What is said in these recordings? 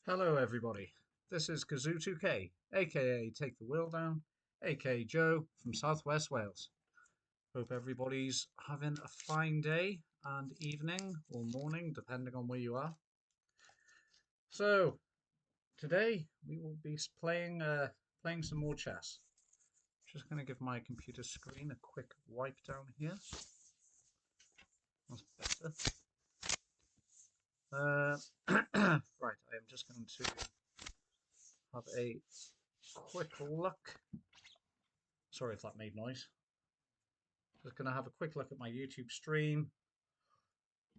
Hello everybody, this is Kazoo2k, aka Take the Wheel Down, aka Joe from Southwest Wales. Hope everybody's having a fine day and evening or morning, depending on where you are. So, today we will be playing some more chess. Just going to give my computer screen a quick wipe down here. That's better. Right, I am just going to have a quick look. Sorry if that made noise. Just going to have a quick look at my YouTube stream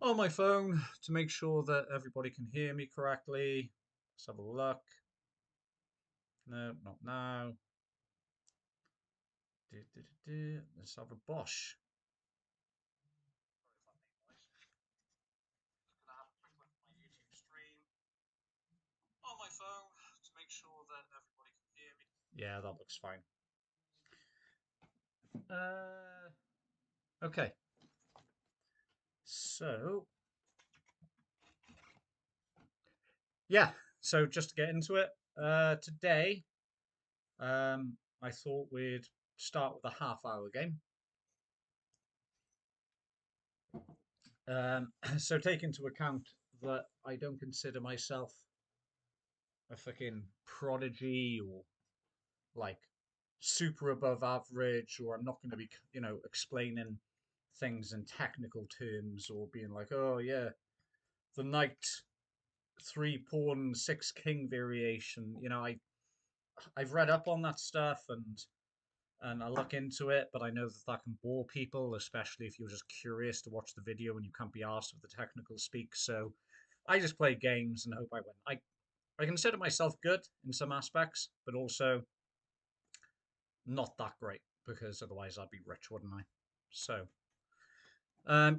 on my phone to make sure that everybody can hear me correctly. Let's have a look. No, not now. Let's have a Bosch. Just going to have a quick look at my YouTube stream on my phone to make sure that everybody can hear me. Yeah, that looks fine. Okay. So, yeah. So just to get into it, today, I thought we'd start with a half-hour game. So take into account that I don't consider myself a fucking prodigy or like super above average, or I'm not going to be, explaining things in technical terms or being like, oh yeah, the knight three pawn six king variation. I've read up on that stuff and I look into it, but I know that that can bore people, especially if you're just curious to watch the video and you can't be asked with the technical speak. So I just play games and hope I win. I consider myself good in some aspects, but also not that great because otherwise I'd be rich, wouldn't I? So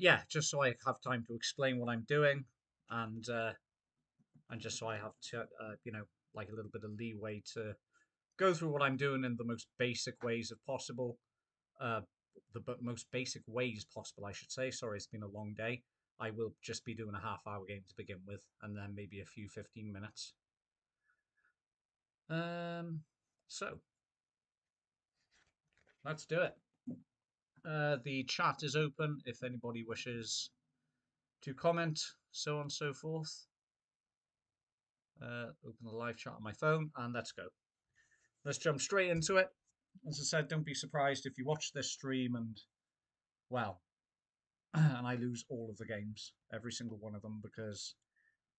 yeah, just so I have time to explain what I'm doing, and and just so I have to, like a little bit of leeway to go through what I'm doing in the most basic ways of possible. Uh, the most basic ways possible, I should say. Sorry, it's been a long day. I will just be doing a half-hour game to begin with, and then maybe a few 15 minutes. So let's do it. The chat is open if anybody wishes to comment, so on and so forth. Open the live chat on my phone, and let's go. Let's jump straight into it. As I said, don't be surprised if you watch this stream and, well, and I lose all of the games, every single one of them, because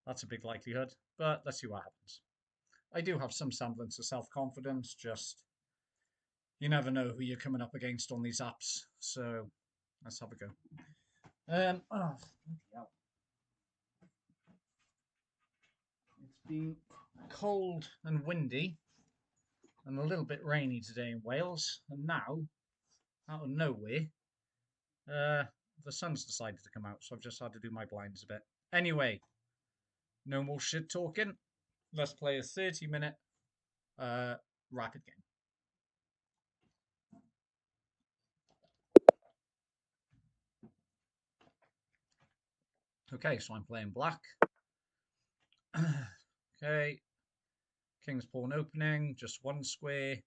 that's a big likelihood. But let's see what happens. I do have some semblance of self-confidence, just you never know who you're coming up against on these apps. So let's have a go. Oh, it's been cold and windy and a little bit rainy today in Wales, and now, out of nowhere, uh, the sun's decided to come out, so I've just had to do my blinds a bit. Anyway, no more shit talking. Let's play a 30-minute rapid game. Okay, so I'm playing black. Okay, king's pawn opening, just one square.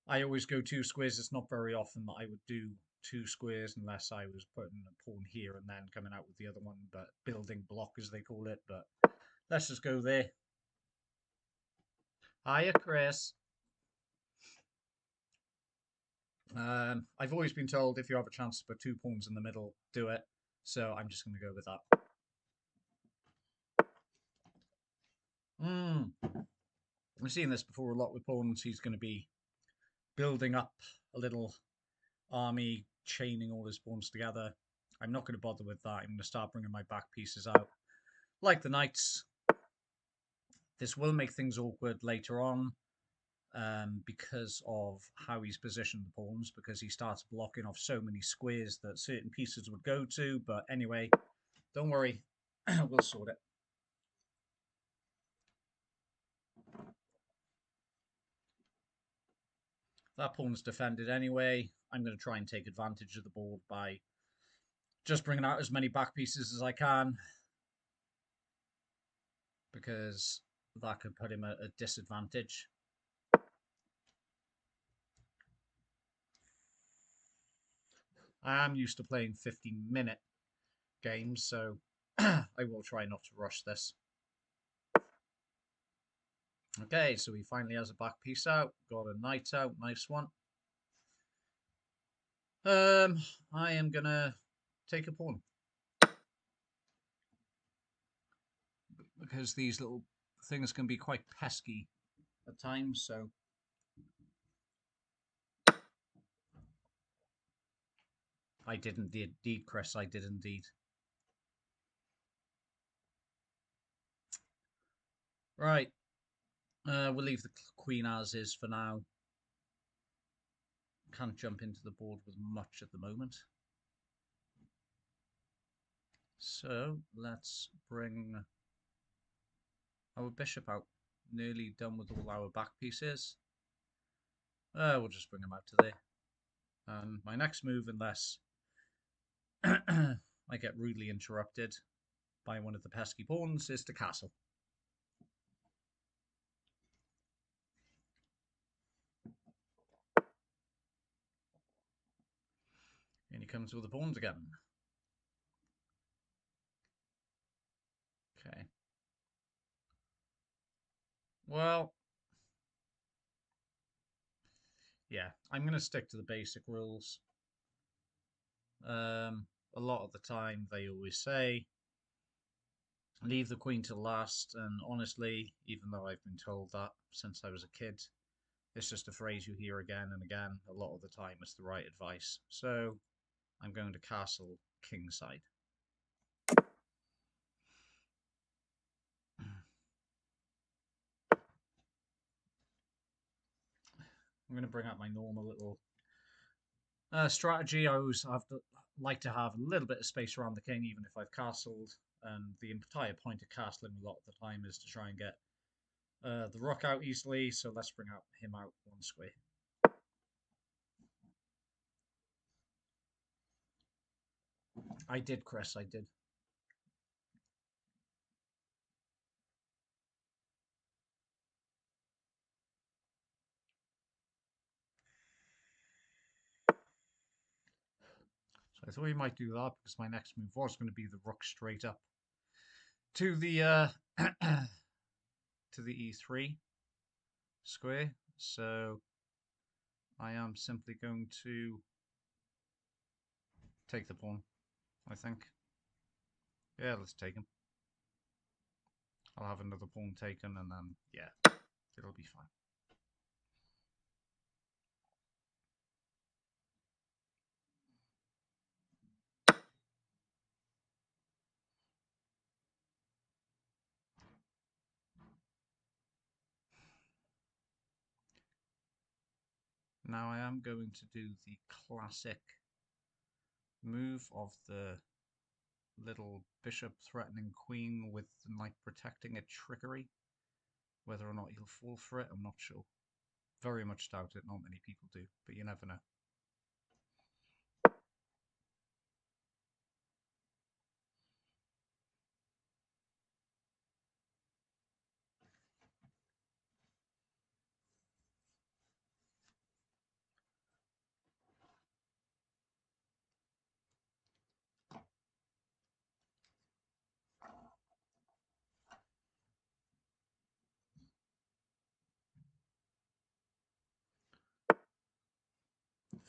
I always go two squares. It's not very often that I would do two squares unless I was putting a pawn here and then coming out with the other one, but building block as they call it. But let's just go there. Hiya, Chris. I've always been told if you have a chance to put two pawns in the middle, do it. So I'm just going to go with that. I've seen this before a lot with pawns. He's going to be building up a little army, chaining all his pawns together. I'm not going to bother with that. I'm going to start bringing my back pieces out. Like the knights, this will make things awkward later on because of how he's positioned the pawns, because he starts blocking off so many squares that certain pieces would go to. But anyway, don't worry, we'll sort it. That pawn's defended anyway. I'm going to try and take advantage of the board by just bringing out as many back pieces as I can, because that could put him at a disadvantage. I am used to playing 15-minute games, so I will try not to rush this. Okay, so he finally has a back piece out. Got a knight out. Nice one. I am gonna take a pawn because these little things can be quite pesky at times. So I did indeed, Chris. I did indeed. Right. We'll leave the queen as is for now. Can't jump into the board with much at the moment. So let's bring our bishop out. Nearly done with all our back pieces. We'll just bring him out to there. And my next move, unless I get rudely interrupted by one of the pesky pawns, is to castle. And he comes with the pawns again. Okay. Well, yeah, I'm going to stick to the basic rules. A lot of the time, they always say, leave the queen to last, and honestly, even though I've been told that since I was a kid, it's just a phrase you hear again and again. A lot of the time, it's the right advice. So I'm going to castle kingside. I'm going to bring up my normal little strategy. I always like to have a little bit of space around the king, even if I've castled. And the entire point of castling a lot of the time is to try and get the rook out easily. So let's bring him out one square. I did, Chris. I did. So I thought we might do that because my next move was going to be the rook straight up to the to the e3 square. So I am simply going to take the pawn, I think. Yeah, let's take him. I'll have another pawn taken and then, yeah, it'll be fine. Now I am going to do the classic move of the little bishop threatening queen with the knight protecting it trickery. Whether or not he'll fall for it, I'm not sure. Very much doubt it. Not many people do, but you never know.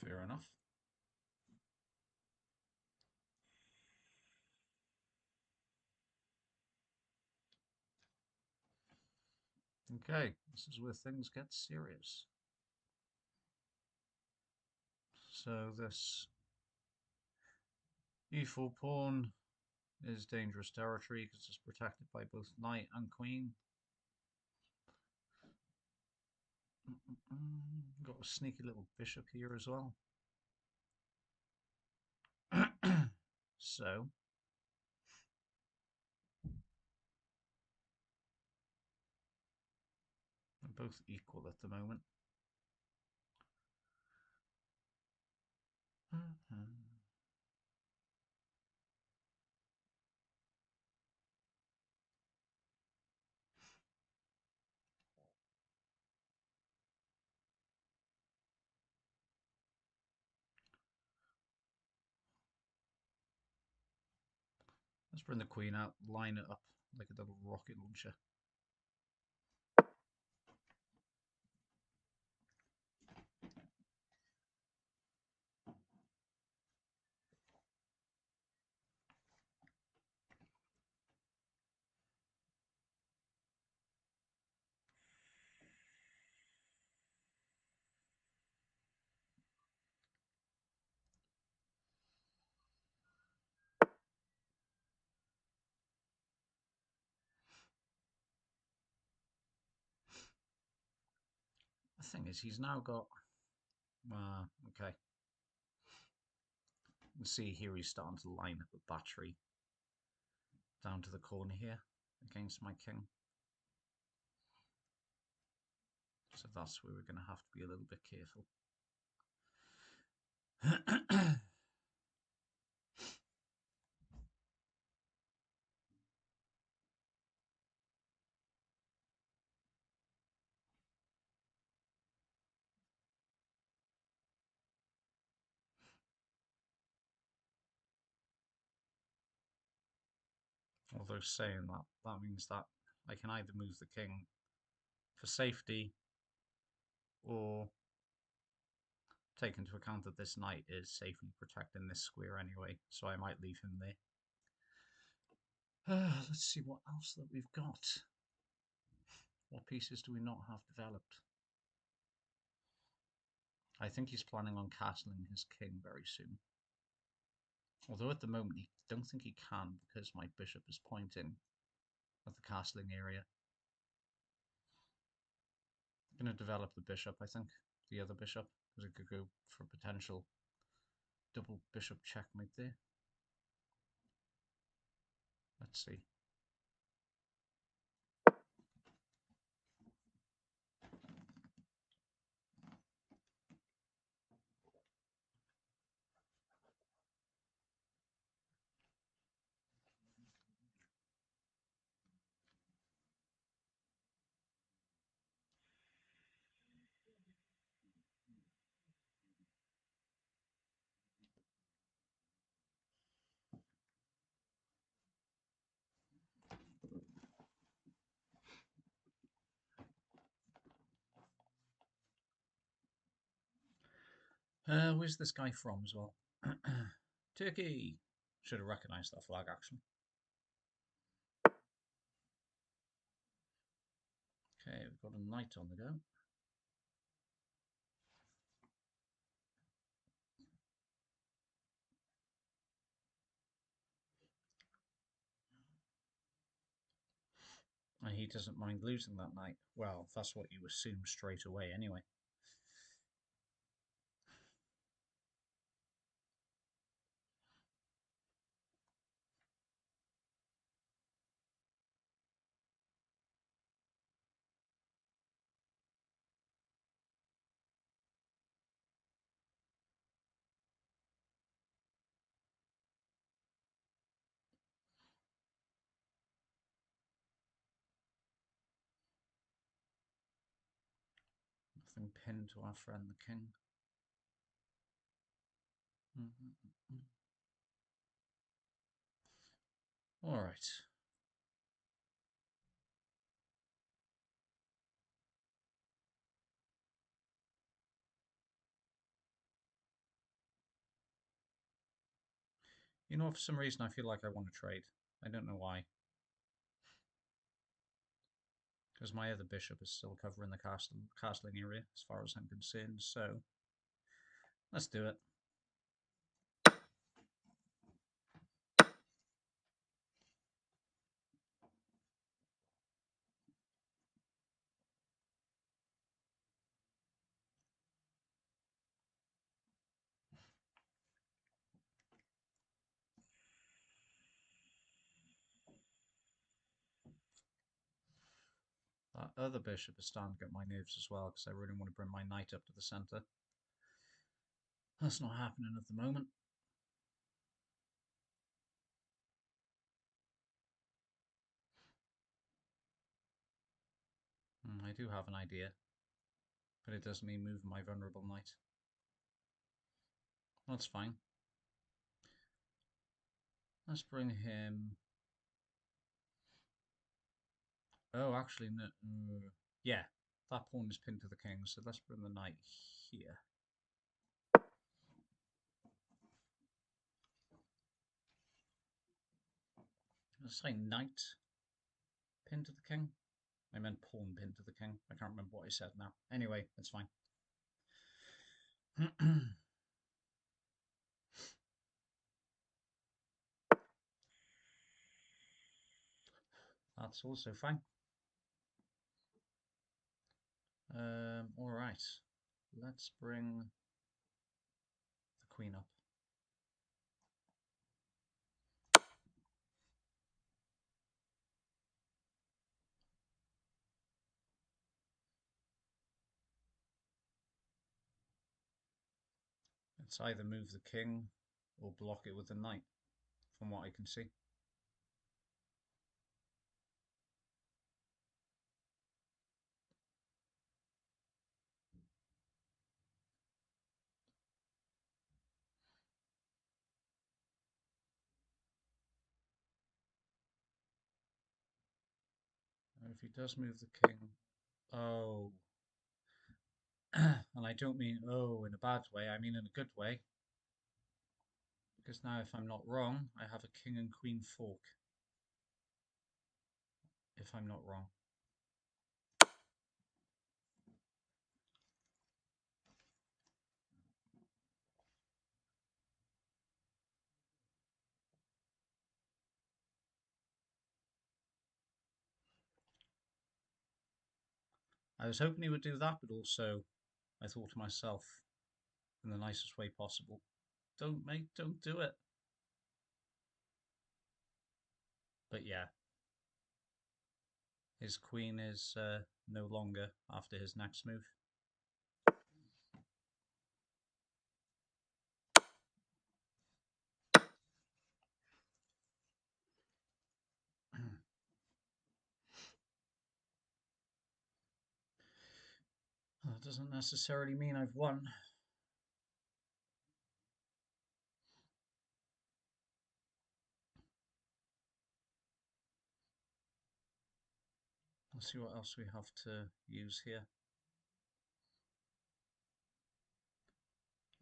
Fair enough. Okay, this is where things get serious. So this e4 pawn is dangerous territory because it's protected by both knight and queen. Got a sneaky little bishop here as well. So they're both equal at the moment. Let's bring the queen out, line it up like a little rocket launcher. The thing is, he's now got... okay. You can see here he's starting to line up a battery down to the corner here against my king. So that's where we're going to have to be a little bit careful. Although saying that, that means that I can either move the king for safety or take into account that this knight is safely protecting this square anyway, so I might leave him there. Let's see what else that we've got. What pieces do we not have developed? I think he's planning on castling his king very soon. Although at the moment I don't think he can because my bishop is pointing at the castling area. I'm going to develop the bishop, I think. The other bishop, because it could go for potential double bishop checkmate there. Let's see. Where's this guy from as well? Turkey! Should have recognised that flag actually. Okay, we've got a knight on the go. And he doesn't mind losing that knight. Well, that's what you assume straight away anyway. Nothing pinned to our friend the king. Alright. You know, for some reason I feel like I want to trade. I don't know why. Because my other bishop is still covering the castling area as far as I'm concerned, so let's do it. That other bishop is starting to get my nerves as well, because I really want to bring my knight up to the centre. That's not happening at the moment. I do have an idea, but it does mean moving my vulnerable knight. That's fine. Let's bring him Oh, actually, no. Yeah, that pawn is pinned to the king, so let's bring the knight here. Let's say knight pinned to the king. I meant pawn pinned to the king. I can't remember what I said now. Anyway, it's fine. That's also fine. All right. Let's bring the queen up. Let's either move the king or block it with the knight, from what I can see. If he does move the king, oh, and I don't mean oh in a bad way, I mean in a good way. Because now, if I'm not wrong, I have a king and queen fork. If I'm not wrong. I was hoping he would do that, but also I thought to myself, in the nicest way possible, don't, mate, don't do it. But yeah, his queen is no longer after his next move. That doesn't necessarily mean I've won. Let's see what else we have to use here.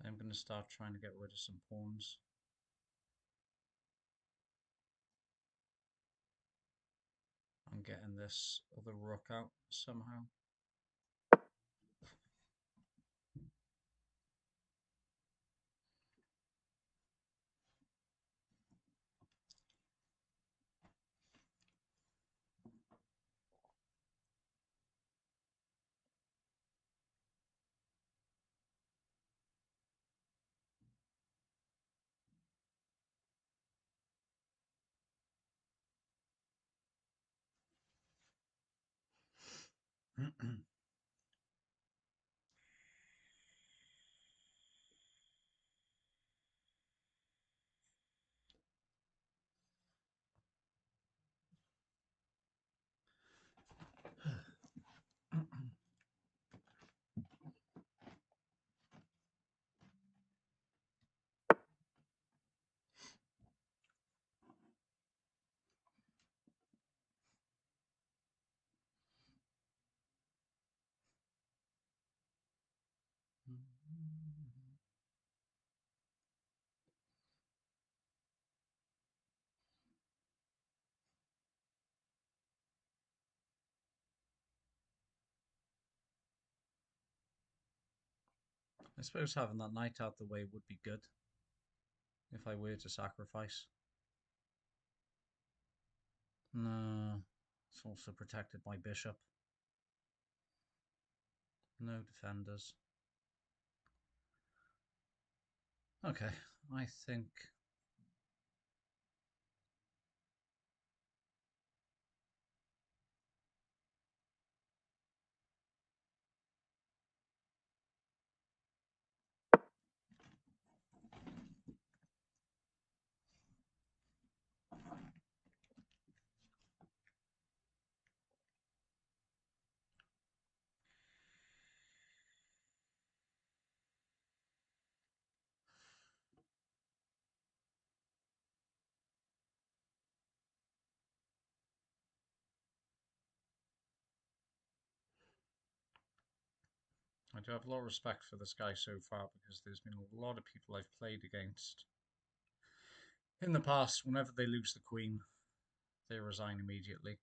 I'm going to start trying to get rid of some pawns. I'm getting this other rook out somehow. I suppose having that knight out the way would be good if I were to sacrifice. No, it's also protected by bishop. No defenders. Okay, I think I do have a lot of respect for this guy so far because there's been a lot of people I've played against in the past. Whenever they lose the queen, they resign immediately.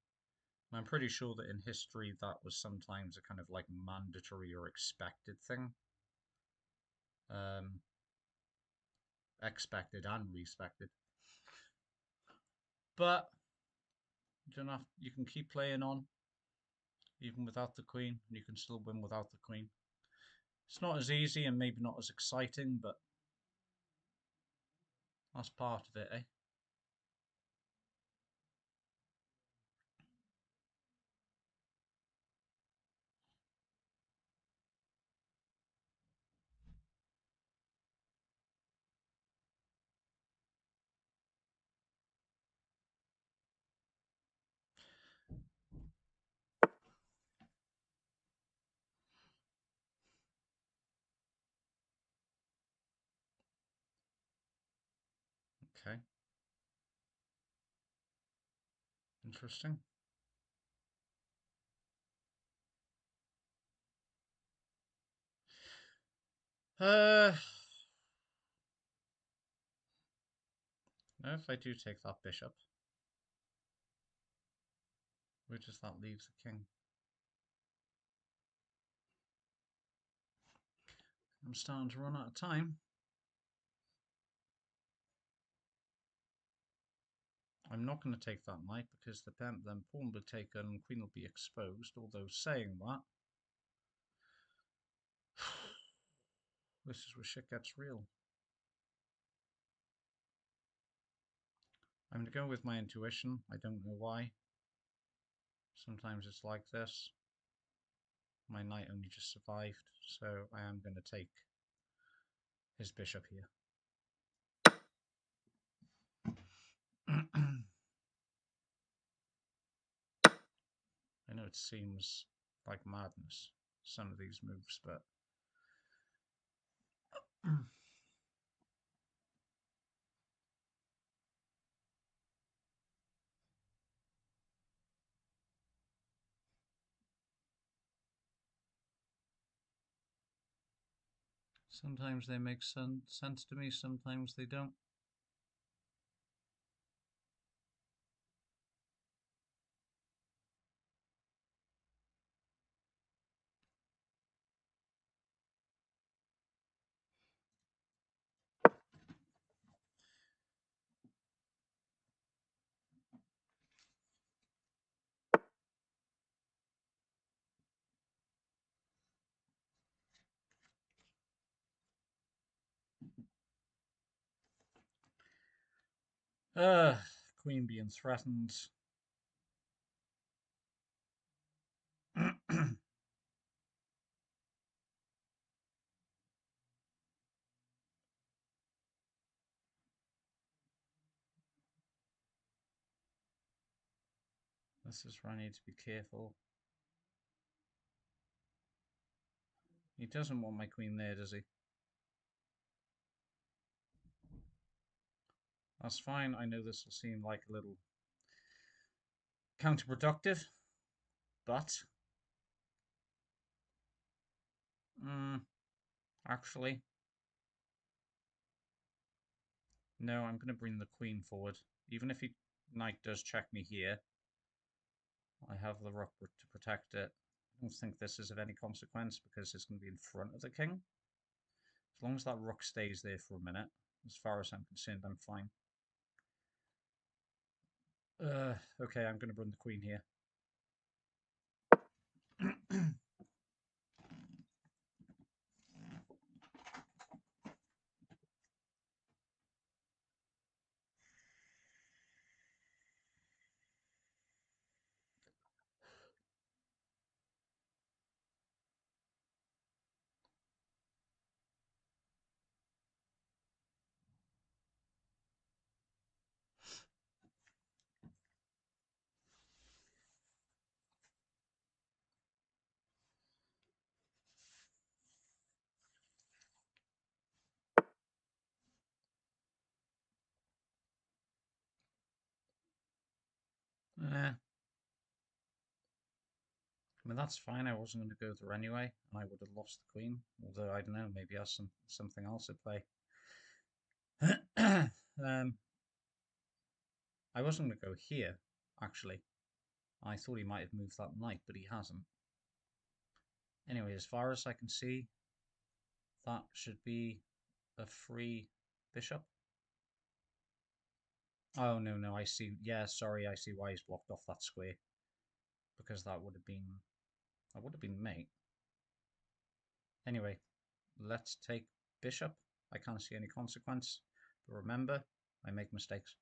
And I'm pretty sure that in history that was sometimes a kind of like mandatory or expected thing. Um, Expected and respected. But you don't have, you can keep playing on even without the queen. You can still win without the queen. It's not as easy and maybe not as exciting, but that's part of it, eh? Okay, interesting. Uh, Now if I do take that bishop, where does that leave the king? I'm starting to run out of time. I'm not going to take that knight because the then pawn will be taken and queen will be exposed. Although saying that, this is where shit gets real. I'm going to go with my intuition. I don't know why. Sometimes it's like this. My knight only just survived, so I am going to take his bishop here. I know it seems like madness, some of these moves, but sometimes they make sense to me, sometimes they don't. Queen being threatened. This is where I need to be careful. He doesn't want my queen there, does he? That's fine. I know this will seem like a little counterproductive, but actually, no, I'm going to bring the queen forward. Even if knight does check me here, I have the rook to protect it. I don't think this is of any consequence because it's going to be in front of the king. As long as that rook stays there for a minute, as far as I'm concerned, I'm fine. Okay, I'm going to bring the queen here. I mean, that's fine. I wasn't going to go there anyway, and I would have lost the queen. Although, I don't know, maybe has something else at play. I wasn't going to go here, actually. I thought he might have moved that knight, but he hasn't. Anyway, as far as I can see, that should be a free bishop. Oh, no, no, I see. Yeah, sorry, I see why he's blocked off that square. Because that would have been mate. Anyway, let's take bishop. I can't see any consequence. But remember, I make mistakes.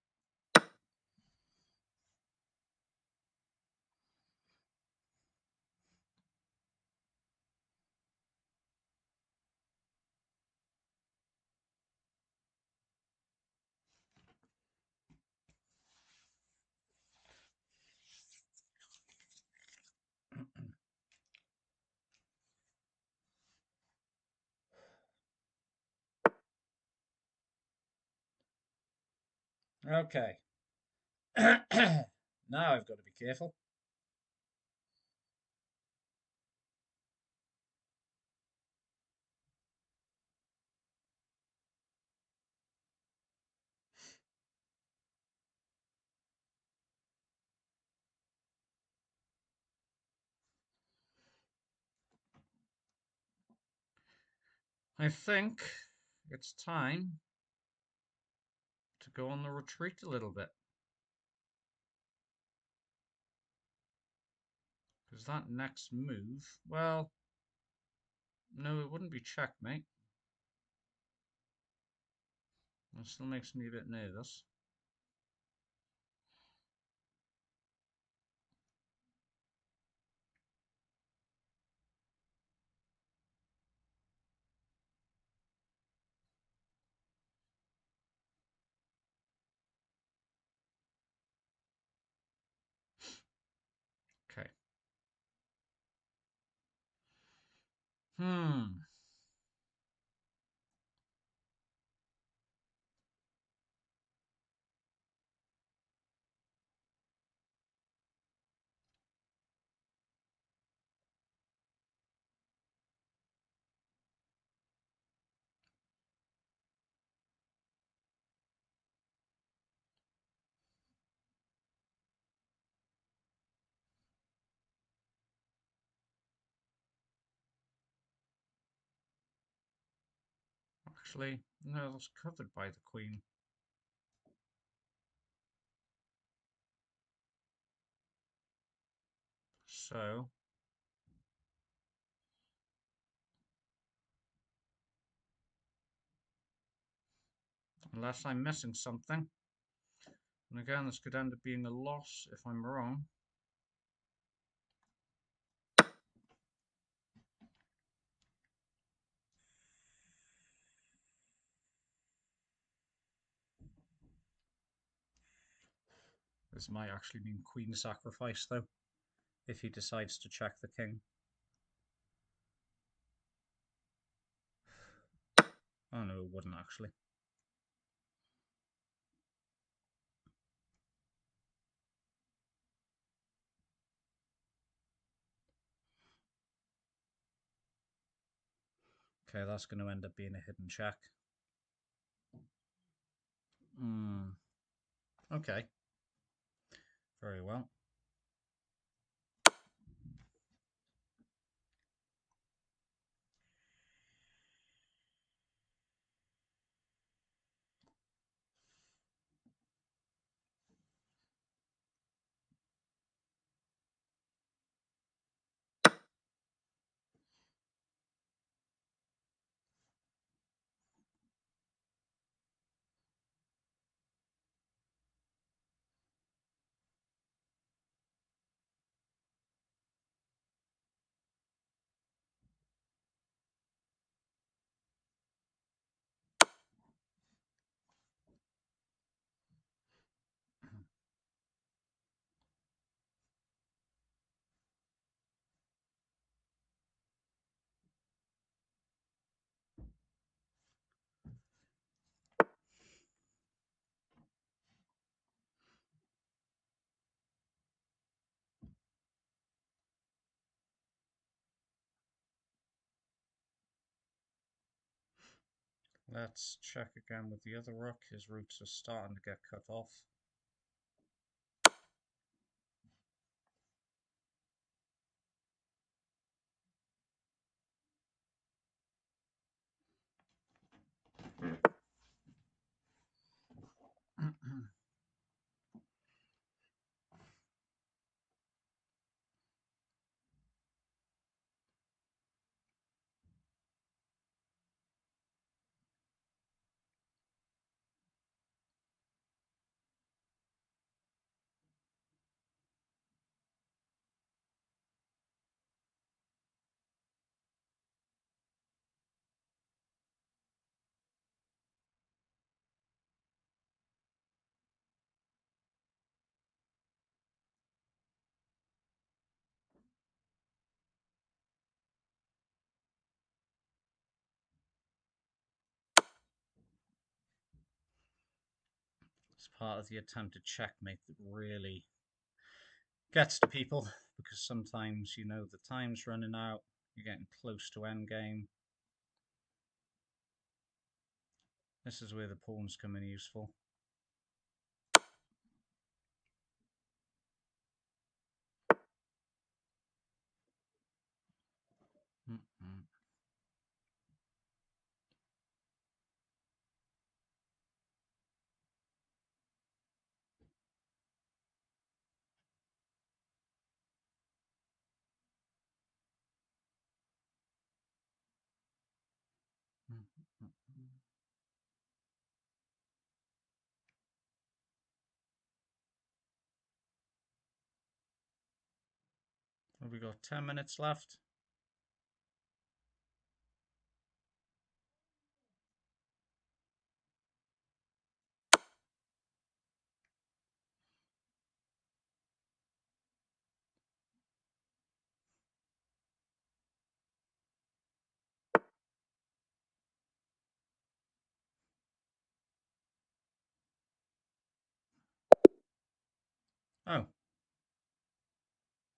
Okay. Now I've got to be careful. I think it's time to go on the retreat a little bit. Because that next move, well, no, it wouldn't be checkmate. That still makes me a bit nervous. Okay. Hmm. Actually, no, that's covered by the queen. So, unless I'm missing something, and again, this could end up being a loss if I'm wrong. This might actually mean queen sacrifice, though, if he decides to check the king. Oh no, it wouldn't actually. Okay, that's going to end up being a hidden check. Okay. Very well. Let's check again with the other rook. His roots are starting to get cut off. It's part of the attempted checkmate that really gets to people, because sometimes, you know, the time's running out, you're getting close to endgame. This is where the pawns come in useful. Have we got 10 minutes left? Oh,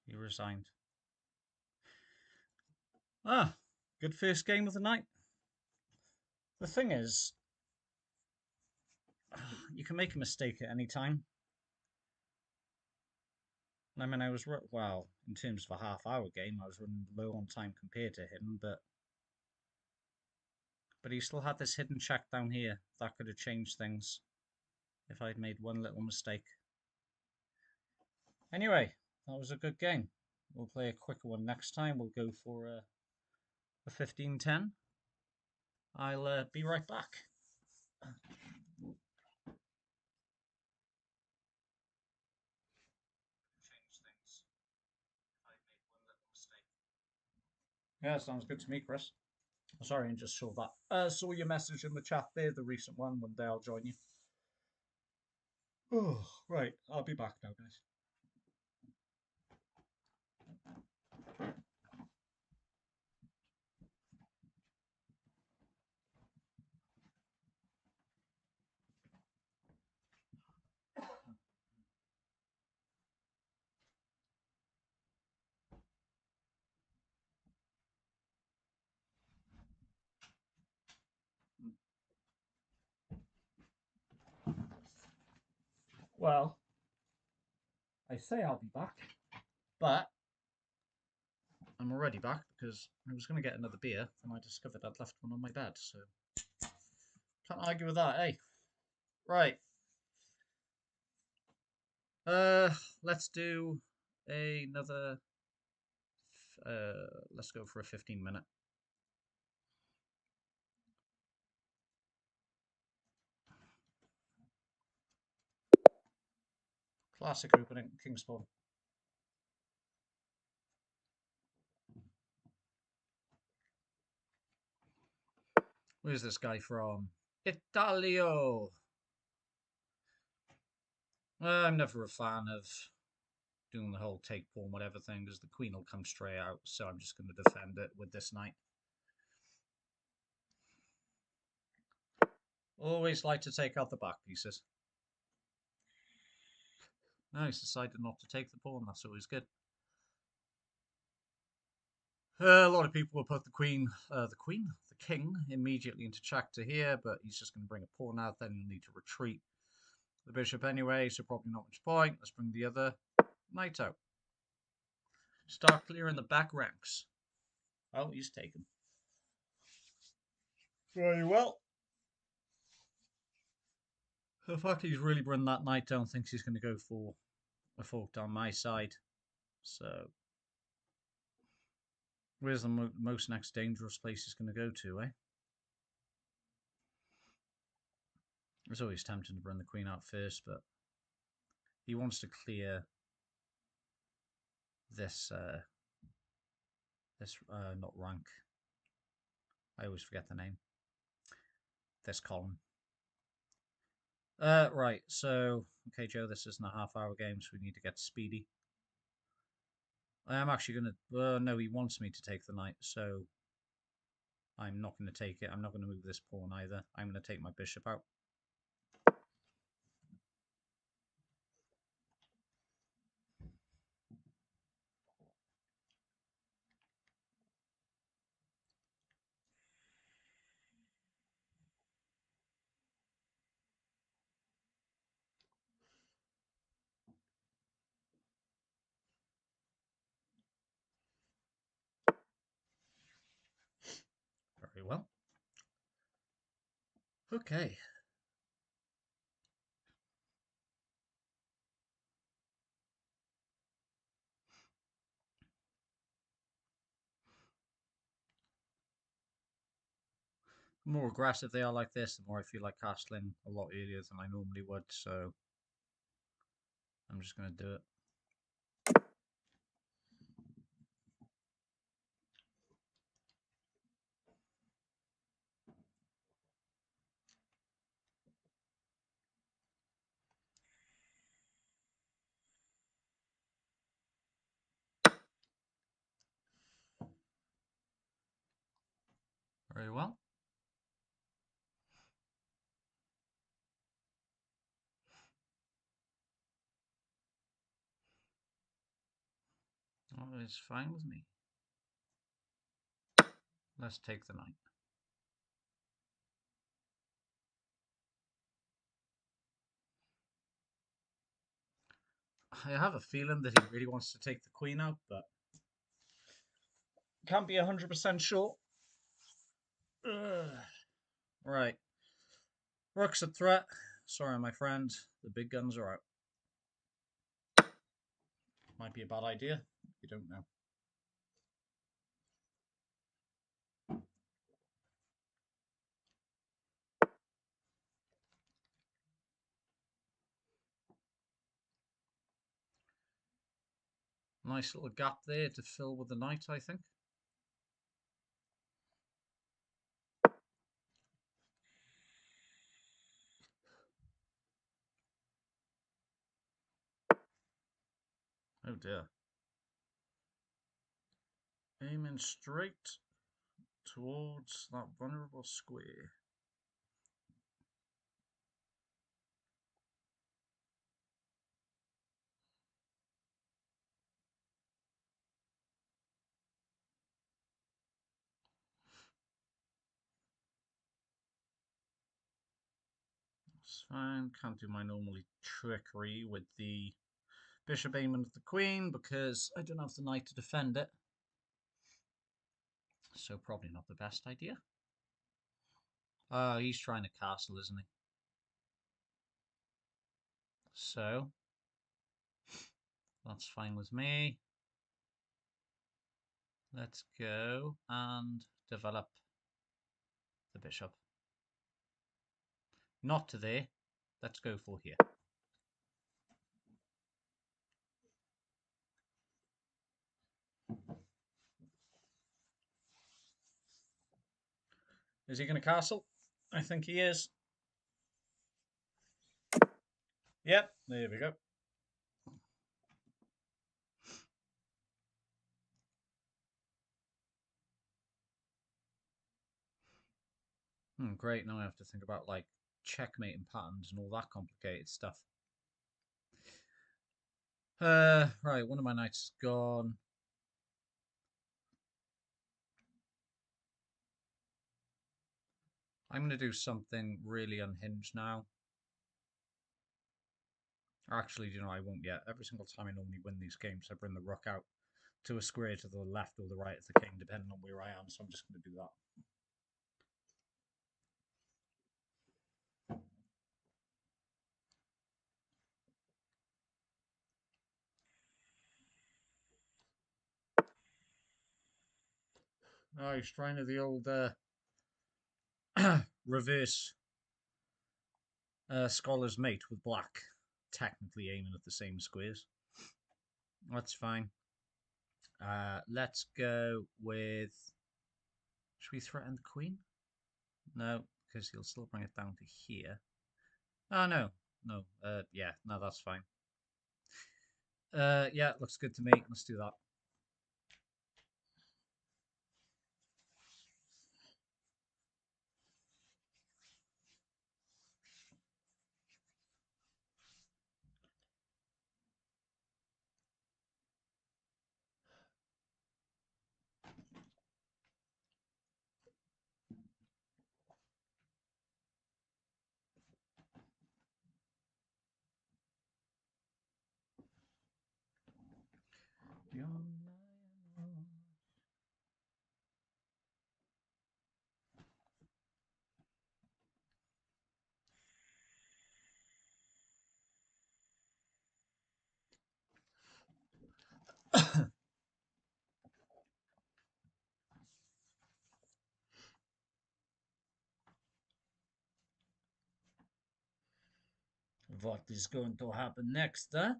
he resigned. Ah, good first game of the night. The thing is, you can make a mistake at any time. I mean, I was, well, in terms of a half-hour game, I was running low on time compared to him, but he still had this hidden check down here. That could have changed things if I'd made one little mistake. Anyway, that was a good game. We'll play a quicker one next time. We'll go for a 15-10. I'll be right back. Change things if I'd made one little mistake. Yeah, sounds good to me, Chris. Sorry, I just saw that. Saw your message in the chat there, the recent one. One day I'll join you. Oh, right. I'll be back now, guys. Well, I say I'll be back, but I'm already back because I was going to get another beer, and I discovered I'd left one on my bed, so can't argue with that, eh? Right. Let's do another. Let's go for a 15-minute. Classic opening, Kingspawn. Where's this guy from? Italio. I'm never a fan of doing the whole take pawn whatever thing, because the queen will come straight out, so I'm just going to defend it with this knight. Always like to take out the back pieces. No, he's decided not to take the pawn, that's always good. A lot of people will put the the king immediately into check to here, but he's just going to bring a pawn out, then he'll need to retreat the bishop anyway, so probably not much point. Let's bring the other knight out. Start clearing the back ranks. Oh, he's taken. Very well. The fact he's really bringing that knight down thinks he's going to go for a fork down my side. So, where's the most next dangerous place he's going to go to, eh? It's always tempting to bring the queen out first, but he wants to clear this, not rank. I always forget the name. This column. Right, so, okay, Joe, this isn't a half-hour game, so we need to get speedy. I am actually going to... no, he wants me to take the knight, so I'm not going to take it. I'm not going to move this pawn either. I'm going to take my bishop out. Very well. Okay. The more aggressive they are like this, the more I feel like castling a lot earlier than I normally would, so I'm just going to do it. Very well. Oh, it's fine with me. Let's take the knight. I have a feeling that he really wants to take the queen out, but can't be 100% sure. Ugh. Right. Rook's a threat. Sorry, my friend. The big guns are out. Might be a bad idea. You don't know. Nice little gap there to fill with the knight, I think. Oh dear. Aiming straight towards that vulnerable square. It's fine. Can't do my normally trickery with the bishop aiming at the queen because I don't have the knight to defend it. So probably not the best idea. Oh, he's trying to castle, isn't he? So that's fine with me. Let's go and develop the bishop. Not to there. Let's go for here. Is he going to castle? I think he is. Yep, there we go. Great, now I have to think about like checkmate and patterns and all that complicated stuff. Right, one of my knights is gone. I'm going to do something really unhinged now. Actually, you know, I won't yet. Every single time I normally win these games, I bring the rook out to a square to the left or the right of the king, depending on where I am. So I'm just going to do that. Oh, he's trying to the old reverse scholar's mate with black, technically aiming at the same squares. That's fine. Let's go with. Should we threaten the queen? No, because he'll still bring it down to here. Oh, no. No. Yeah, no, that's fine. Yeah, looks good to me. Let's do that. What is going to happen next, huh?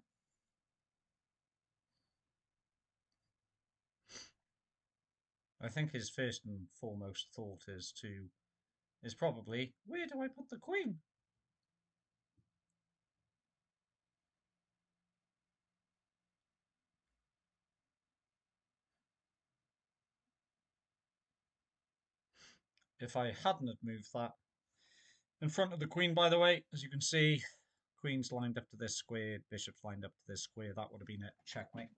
I think his first and foremost thought is probably, where do I put the queen? If I hadn't moved that in front of the queen, by the way, as you can see, queen's lined up to this square, bishop's lined up to this square, that would have been a checkmate.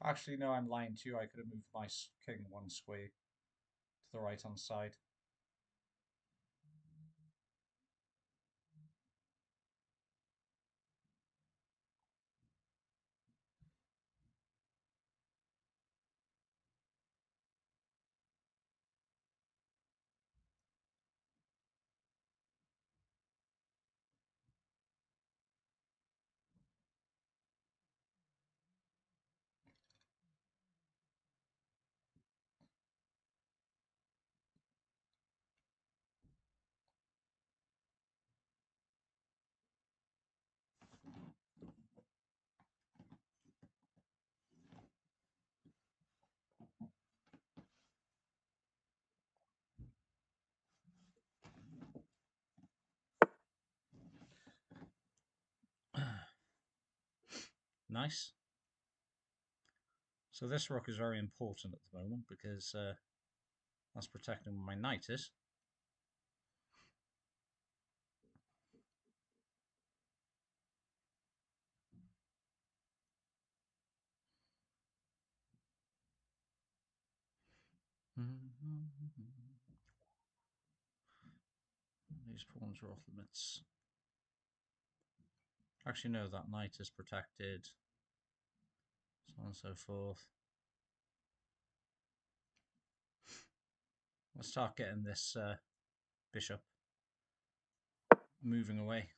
Actually, no, I'm lying to you. I could have moved my king one square to the right hand side. Nice. So this rook is very important at the moment because that's protecting my knight is. These pawns are off limits. Actually, no, that knight is protected. So on and so forth. Let's start getting this bishop moving away.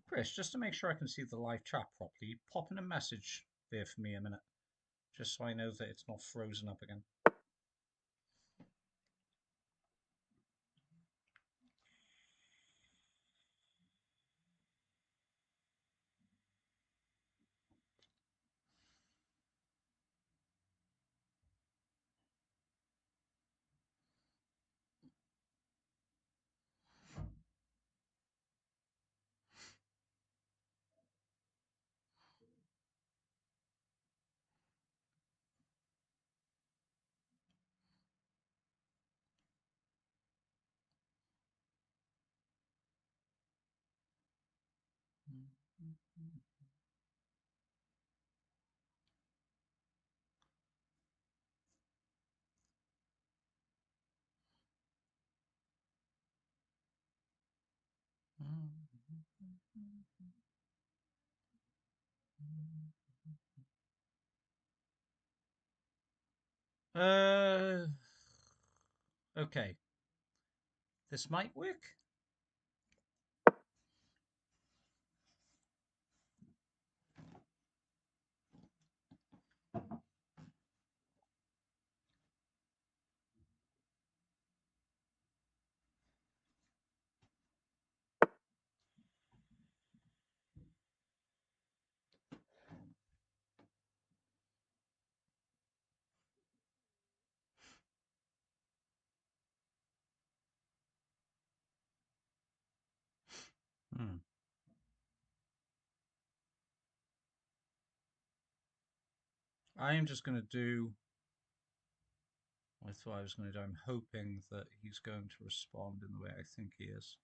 Chris, just to make sure I can see the live chat properly, pop in a message there for me a minute, just so I know that it's not frozen up again. Uh, okay. This might work. Hmm. I am just going to do. I thought I was going to do. I'm hoping that he's going to respond in the way I think he is.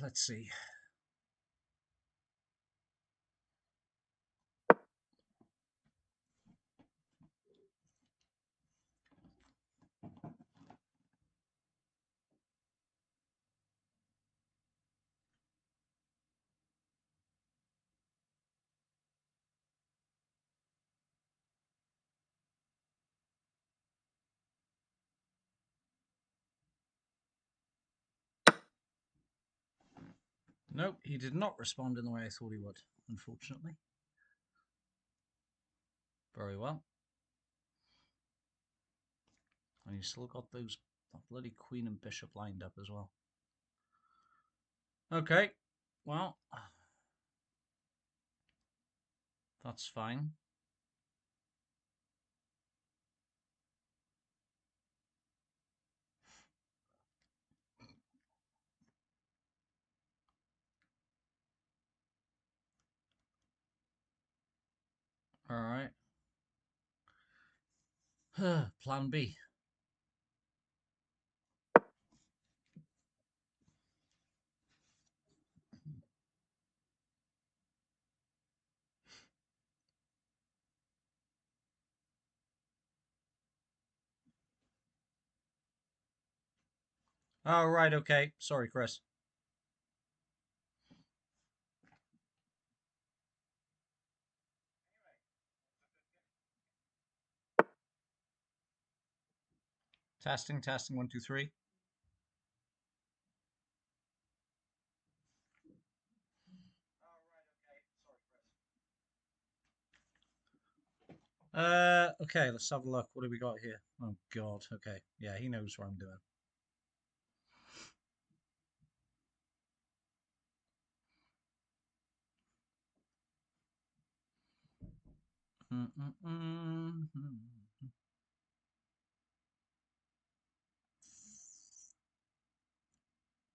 Let's see. Nope, he did not respond in the way I thought he would, unfortunately. Very well. And you still got that bloody queen and bishop lined up as well. Okay, well, that's fine. All right. Plan B. Oh, right, okay. Sorry, Chris. Testing, testing, 1, 2, 3. Okay, let's have a look. What do we got here? Oh, God. Okay. Yeah, he knows what I'm doing.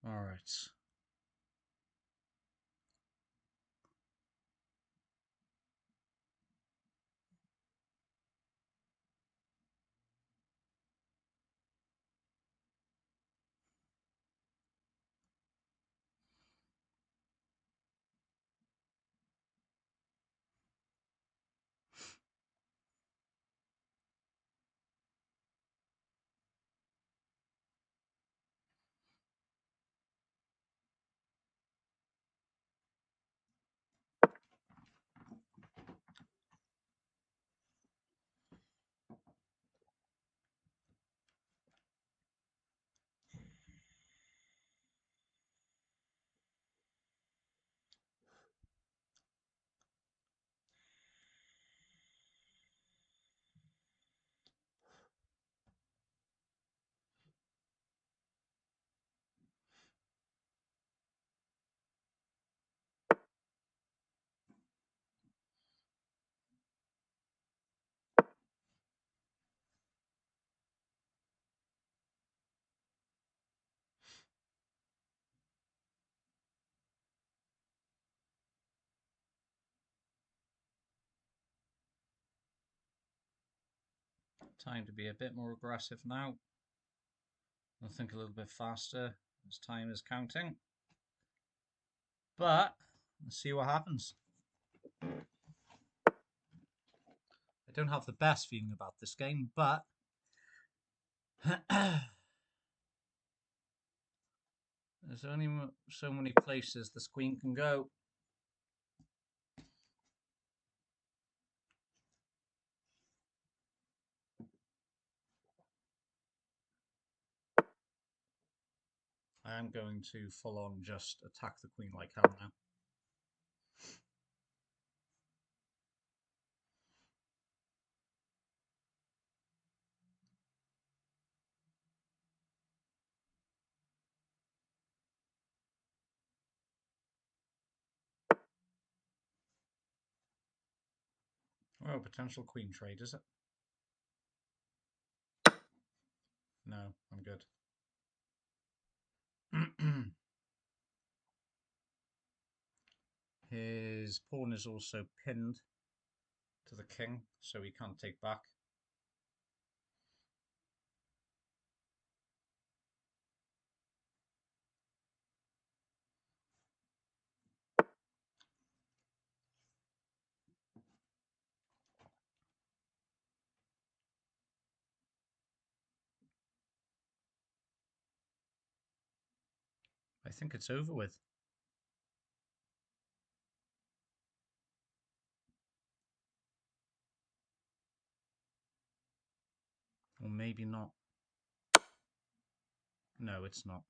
All right. Time to be a bit more aggressive now. I'll think a little bit faster as time is counting. But let's see what happens. I don't have the best feeling about this game, but there's only so many places this queen can go. I am going to full on just attack the queen like hell now. Oh, potential queen trade, is it? No, I'm good. His pawn is also pinned to the king, so he can't take back. I think it's over with. Or maybe not. No, it's not.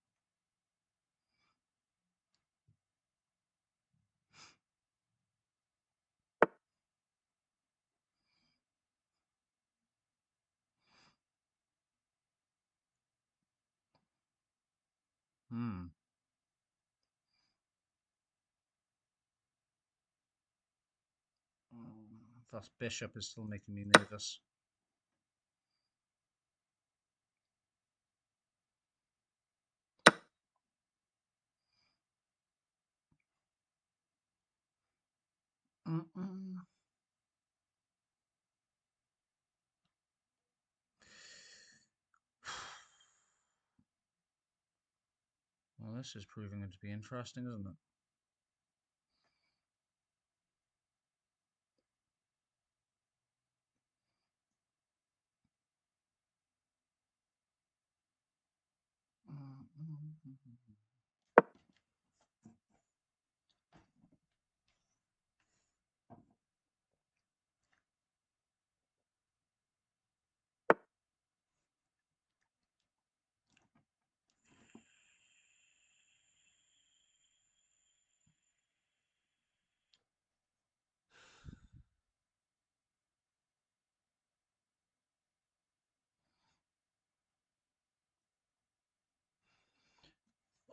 Hmm. That bishop is still making me nervous. Well, this is proving to be interesting, isn't it?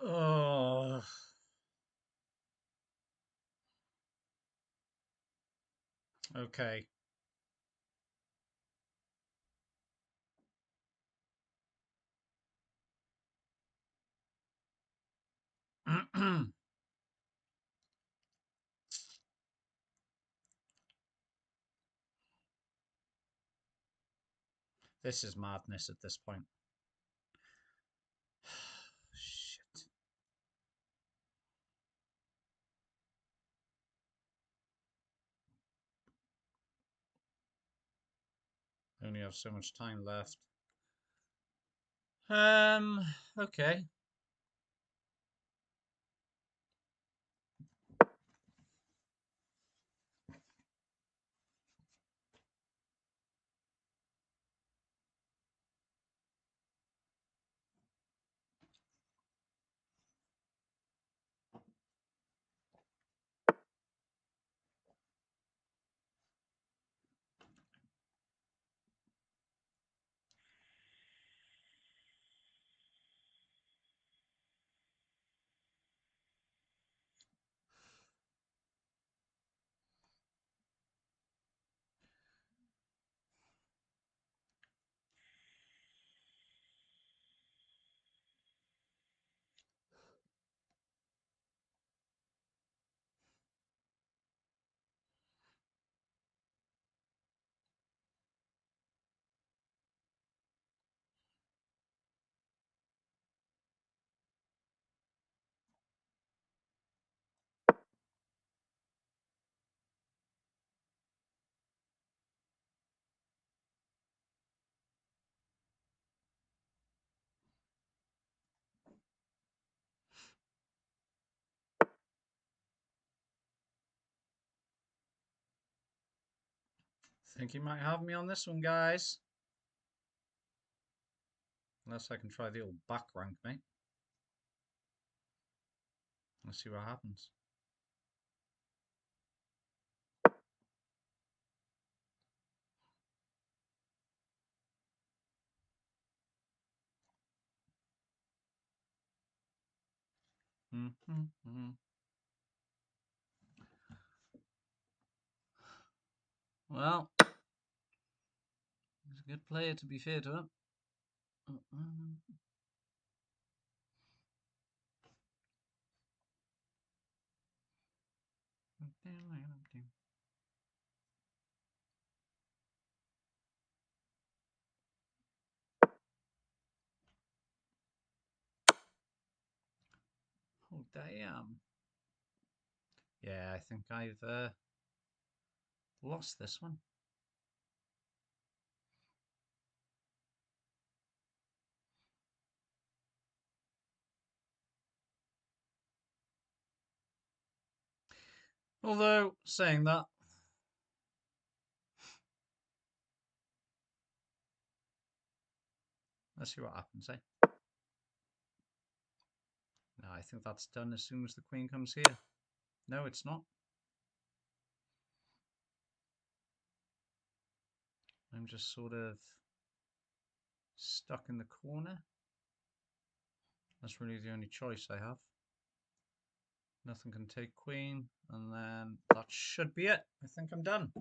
Oh, okay. This is madness at this point. Shit. I only have so much time left. Okay. Think you might have me on this one, guys. Unless I can try the old back rank, mate. Let's see what happens. Well, he's a good player, to be fair to him. Oh, damn. Yeah, I think I've lost this one. Although, saying that, let's see what happens, eh? No, I think that's done as soon as the queen comes here. No, it's not. I'm just sort of stuck in the corner. That's really the only choice I have. Nothing can take queen, and then that should be it. I think I'm done.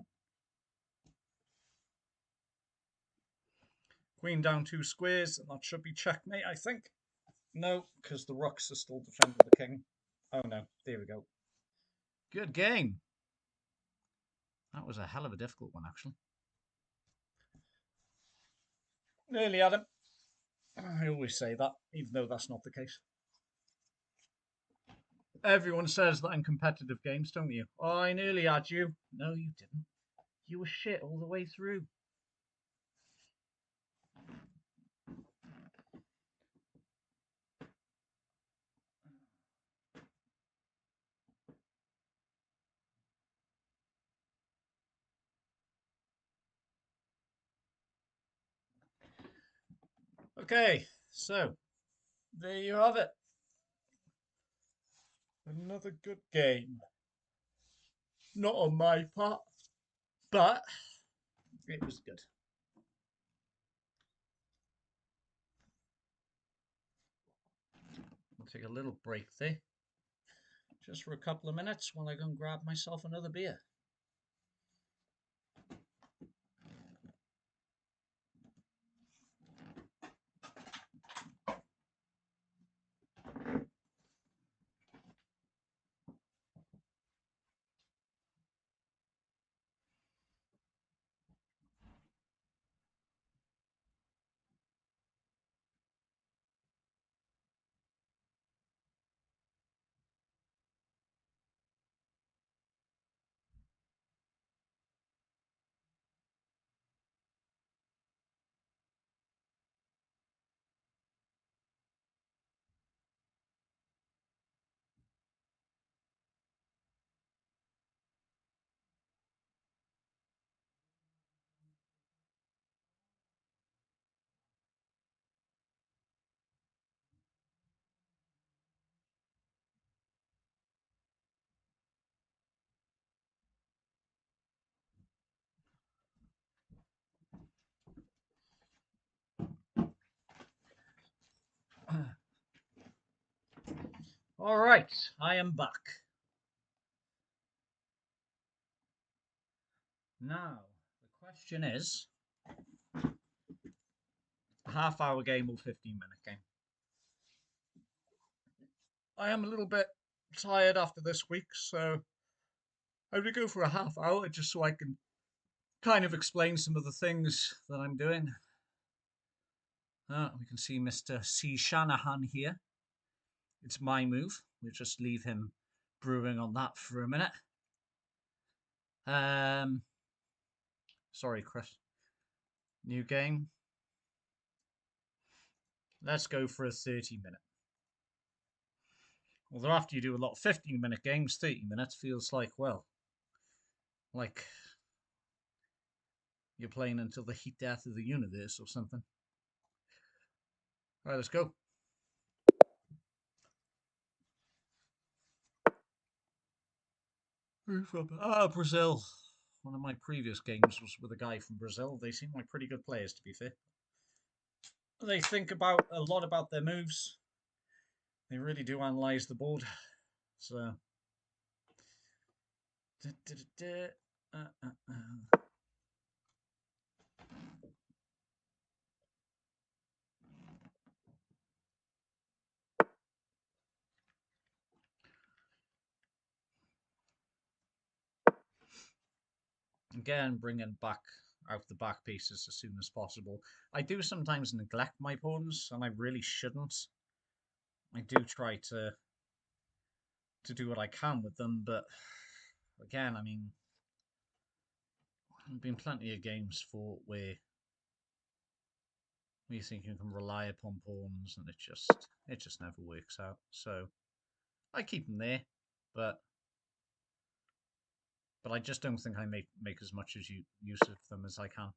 Queen down 2 squares, and that should be checkmate, I think. No, because the rooks are still defending the king. Oh no, there we go. Good game. That was a hell of a difficult one, actually. Nearly had him. I always say that, even though that's not the case. Everyone says that in competitive games, don't you? Oh, I nearly had you. No, you didn't. You were shit all the way through. Okay, so there you have it. Another good game. Not on my part, but it was good. I'll take a little break there, just for a couple of minutes while I go and grab myself another beer. All right, I am back. Now, the question is a half-hour game or 15-minute game? I am a little bit tired after this week, so I'm going to go for a half hour just so I can kind of explain some of the things that I'm doing. We can see Mr. C. Shanahan here. It's my move. We'll just leave him brewing on that for a minute. Sorry, Chris. New game. Let's go for a 30-minute. Although after you do a lot of 15-minute games, 30 minutes feels like, well, like You're playing until the heat death of the universe or something. All right, let's go. Where are you from? Brazil. One of my previous games was with a guy from Brazil. They seem like pretty good players, to be fair. They think about a lot about their moves. They really do analyze the board. So. Again, bringing back out the back pieces as soon as possible. I do sometimes neglect my pawns, and I really shouldn't. I do try to do what I can with them, but again, I mean, there've been plenty of games fought where you think you can rely upon pawns, and it just never works out. So I keep them there, but I just don't think I make as much use of them as I can.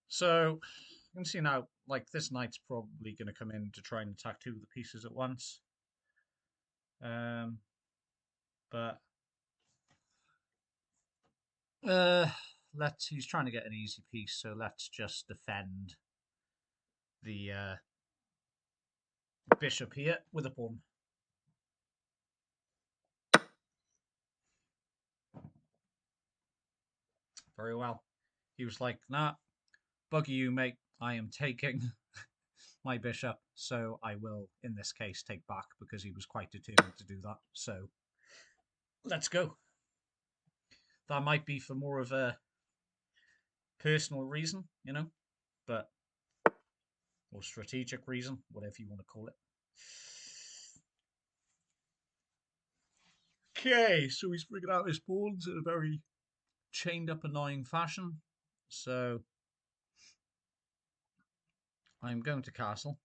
So you can see now, like this knight's probably going to come in to try and attack two of the pieces at once. But he's trying to get an easy piece, so let's just defend the bishop here with a pawn. Very well. He was like, nah, buggy you, mate. I am taking my bishop, so I will, in this case, take back, because he was quite determined to do that. So, let's go. That might be for more of a personal reason, you know, but, or strategic reason, whatever you want to call it. Okay, so he's bringing out his pawns in a very chained up, annoying fashion. So I'm going to castle.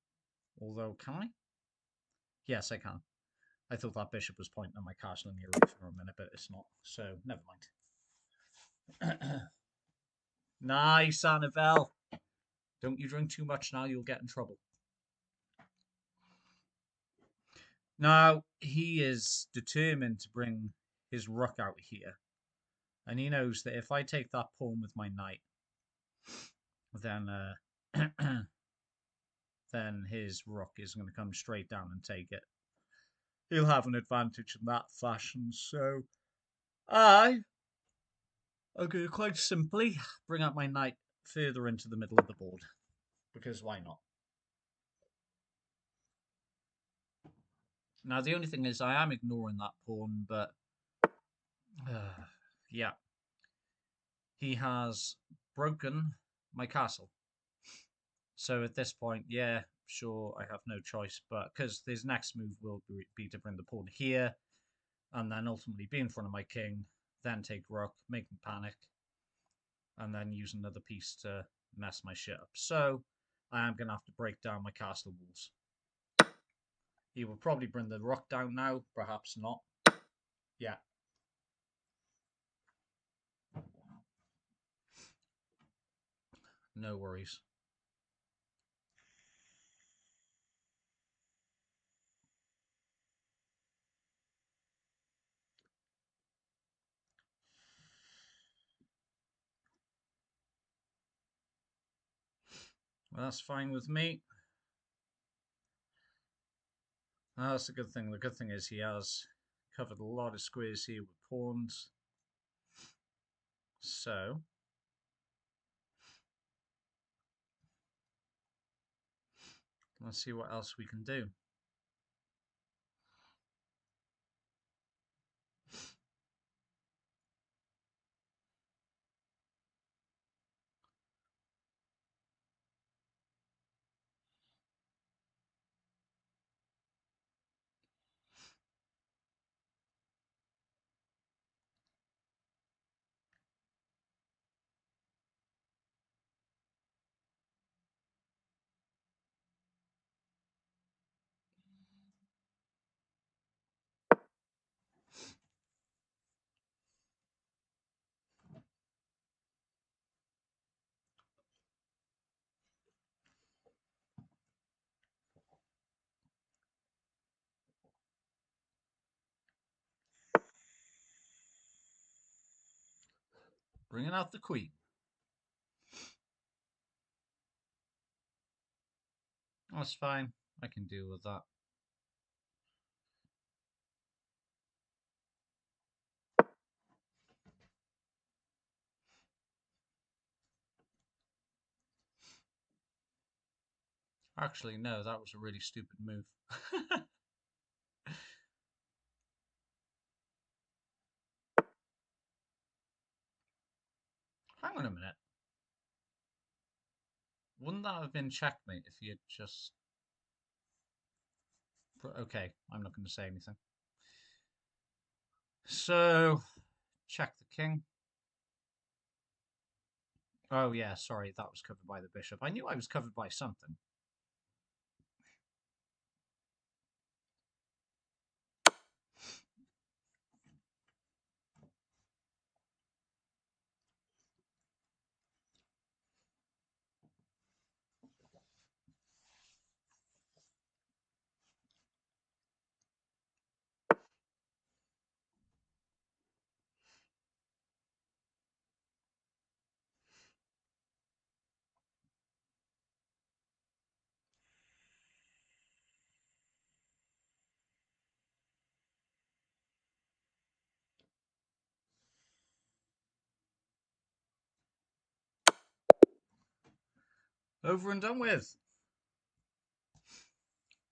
Although, can I? Yes, I can. I thought that bishop was pointing at my castle in the area for a minute, but it's not. So never mind. Nice, Annabelle. Don't you drink too much now, you'll get in trouble. Now, he is determined to bring his rook out here. And he knows that if I take that pawn with my knight, then then his rook is going to come straight down and take it. He'll have an advantage in that fashion, so I'm going to quite simply bring out my knight further into the middle of the board, because why not? Now, the only thing is I am ignoring that pawn, but yeah, he has broken my castle. So at this point, yeah, sure, I have no choice, but because his next move will be to bring the pawn here, and then ultimately be in front of my king, then take rook, make him panic, and then use another piece to mess my shit up. So I am going to have to break down my castle walls. He will probably bring the rook down now, perhaps not. Yeah. No worries. Well, that's fine with me. That's a good thing. The good thing is he has covered a lot of squares here with pawns. So let's see what else we can do. Bringing out the queen. That's fine. I can deal with that. Actually, no, that was a really stupid move. Hang on a minute. Wouldn't that have been checkmate if he had just... Okay, I'm not going to say anything. So, check the king. Oh yeah, sorry, that was covered by the bishop. I knew I was covered by something. Over and done with.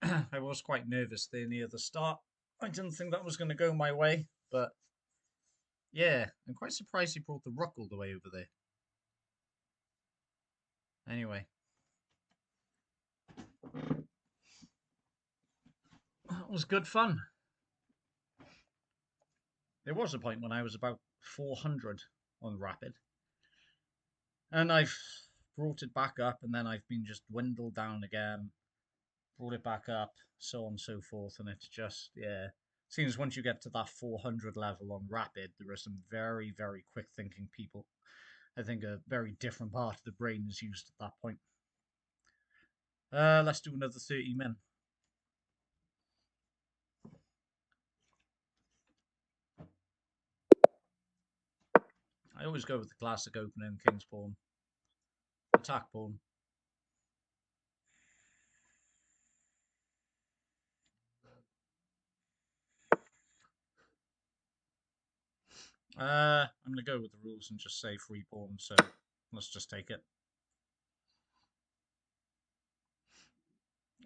I was quite nervous there near the start. I didn't think that was going to go my way, but yeah, I'm quite surprised he brought the rook all the way over there. Anyway. That was good fun. There was a point when I was about 400 on Rapid. And I've brought it back up, and then I've been just dwindled down again, brought it back up, so on and so forth. And it's just, yeah. Seems once you get to that 400 level on Rapid, there are some very, very quick thinking people. I think a very different part of the brain is used at that point. Let's do another 30 men. I always go with the classic opening, King's Pawn, attack pawn. I'm going to go with the rules and just say free pawn, so let's just take it.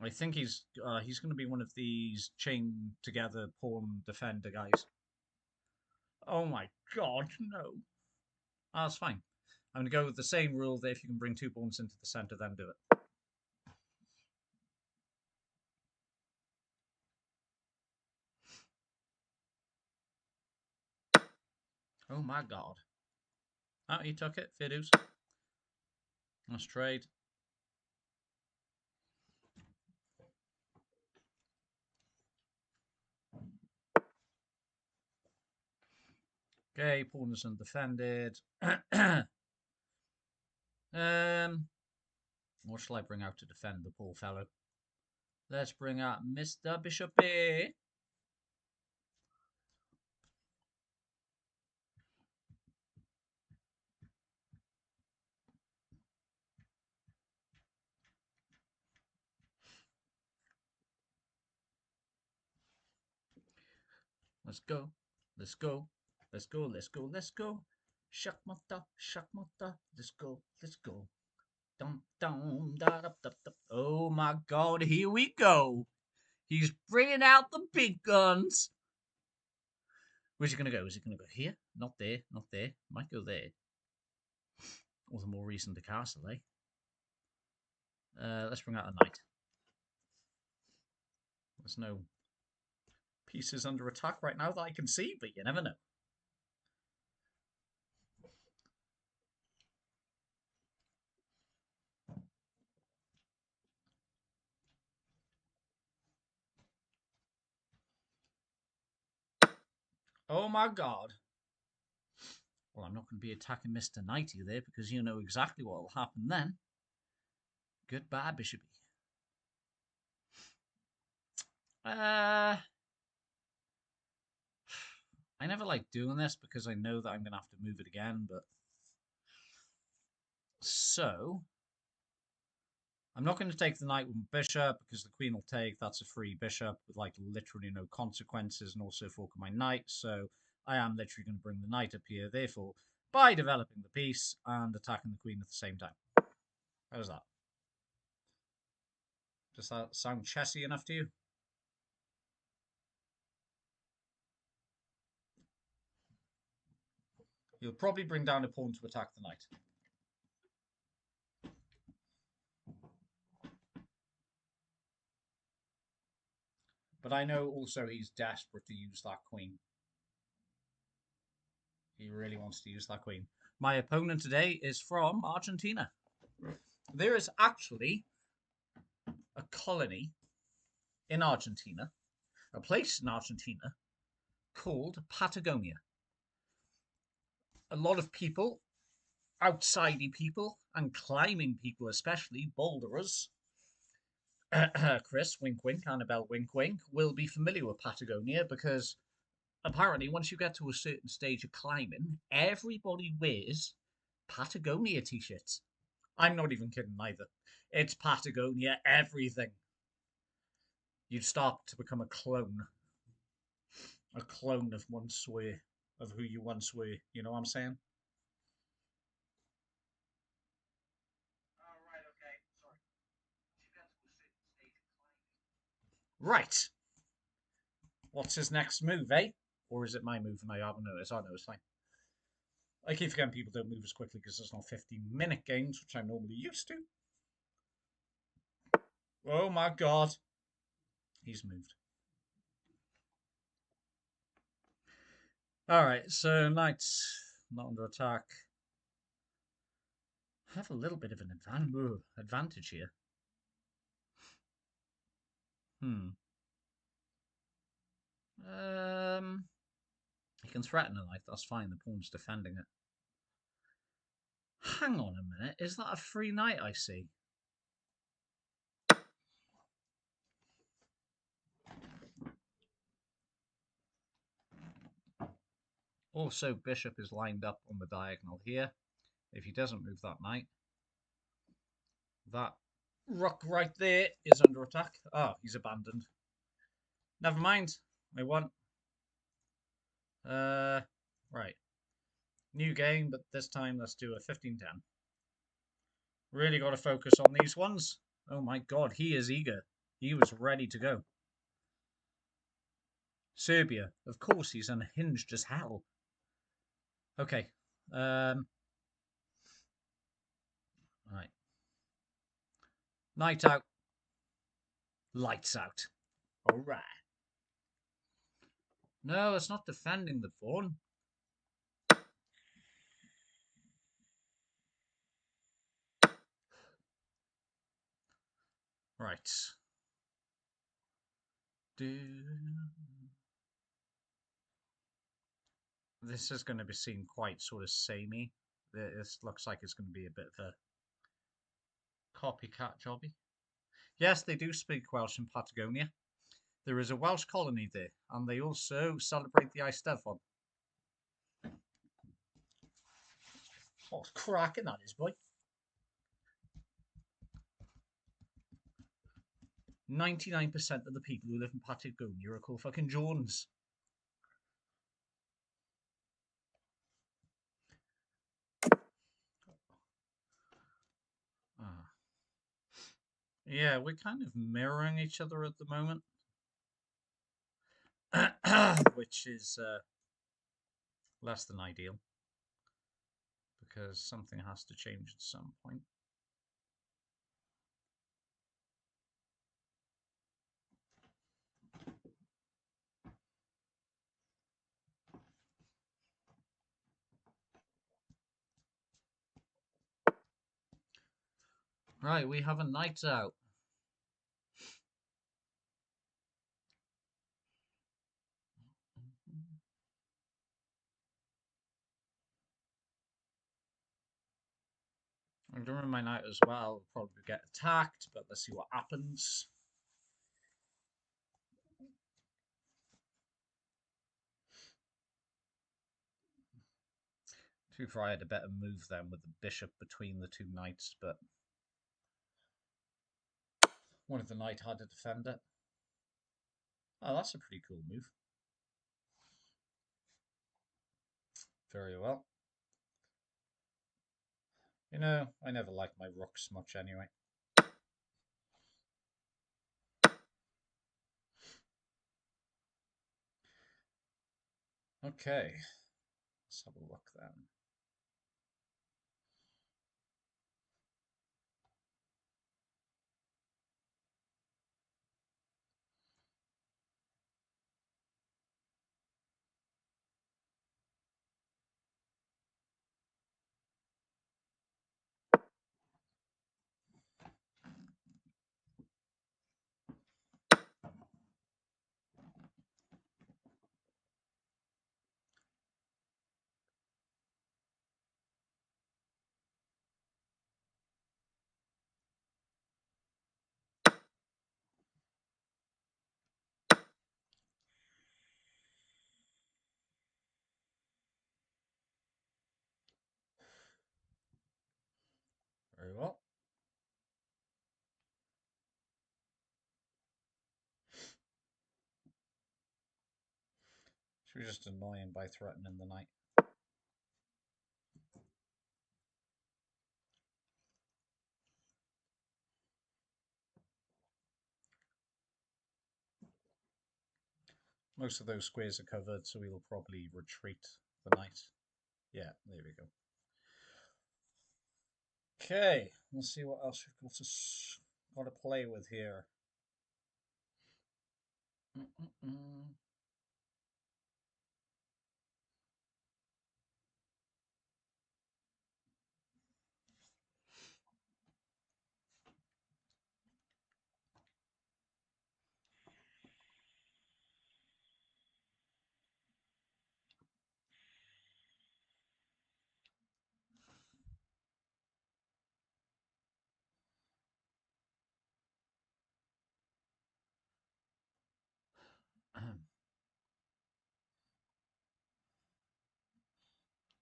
I think he's going to be one of these chain together pawn defender guys. Oh my god, no. That's fine. I'm going to go with the same rule that if you can bring 2 pawns into the center, then do it. Oh my god. Oh, he took it. Fair dues. Let's trade. Okay, pawn is undefended. What shall I bring out to defend the poor fellow? Let's bring out Mr. Bishop A. Let's go. Let's go. Let's go. Let's go. Let's go. Checkmate. Checkmate. Let's go. Let's go. Dum, dum, da, da, da, da. Oh my god, here we go. He's bringing out the big guns. Where's he going to go? Is he going to go here? Not there. Not there. Might go there. Or the more recent the castle, eh? Let's bring out a knight. There's no pieces under attack right now that I can see, but you never know. Oh my god. Well, I'm not going to be attacking Mr. Knighty there because you know exactly what will happen then. Goodbye, Bishopy. I never like doing this because I know that I'm going to have to move it again, but So I'm not going to take the knight with bishop because the queen will take. That's a free bishop with like literally no consequences, and also fork my knight. So I am literally going to bring the knight up here. Therefore, by developing the piece and attacking the queen at the same time. How's that? Does that sound chessy enough to you? He'll probably bring down a pawn to attack the knight. But I know also he's desperate to use that queen. He really wants to use that queen. My opponent today is from Argentina. There is actually a colony in Argentina, a place in Argentina called Patagonia. A lot of people, outsidey people, and climbing people especially, boulderers, Chris, wink wink, Annabelle, wink wink, will be familiar with Patagonia because apparently once you get to a certain stage of climbing, everybody wears Patagonia t-shirts. I'm not even kidding either. It's Patagonia everything. You'd start to become a clone of once were, of who you once were. You know what I'm saying? Right. What's his next move, eh? Or is it my move and I haven't noticed? I know it's fine. I keep forgetting people don't move as quickly because it's not 15-minute games, which I'm normally used to. Oh my god. He's moved. Alright, so knight's not under attack. I have a little bit of an advantage here. He can threaten a knight, that's fine, the pawn's defending it. Hang on a minute, is that a free knight I see? Also, bishop is lined up on the diagonal here. If he doesn't move that knight, that rook right there is under attack. Oh, he's abandoned. Never mind, I won. Right. New game, but this time let's do a 15-10. Really got to focus on these ones. Oh my god, he is eager. He was ready to go. Serbia. Of course, he's unhinged as hell. Okay. Right. Night out. Lights out. All right. No, it's not defending the pawn. Right. This is going to be seen quite sort of samey. This looks like it's going to be a bit of a copycat jobby. Yes, they do speak Welsh in Patagonia. There is a Welsh colony there, and they also celebrate the Eisteddfod. Oh, it's cracking that is, boy. 99% of the people who live in Patagonia are called fucking Jones. Ah. Yeah, we're kind of mirroring each other at the moment. Which is less than ideal. Because something has to change at some point. Right, we have a night out. I'm doing my night as well. I'll probably get attacked, but let's see what happens. To be fair, I had a better move then with the bishop between the two knights, but one of the knight had to defend it. Oh, that's a pretty cool move. Very well. You know, I never liked my rooks much anyway. Okay, let's have a look then. Very well. Should we just annoy him by threatening the knight? Most of those squares are covered, so we'll probably retreat the knight. Yeah, there we go. Okay, let's see what else we've got to play with here.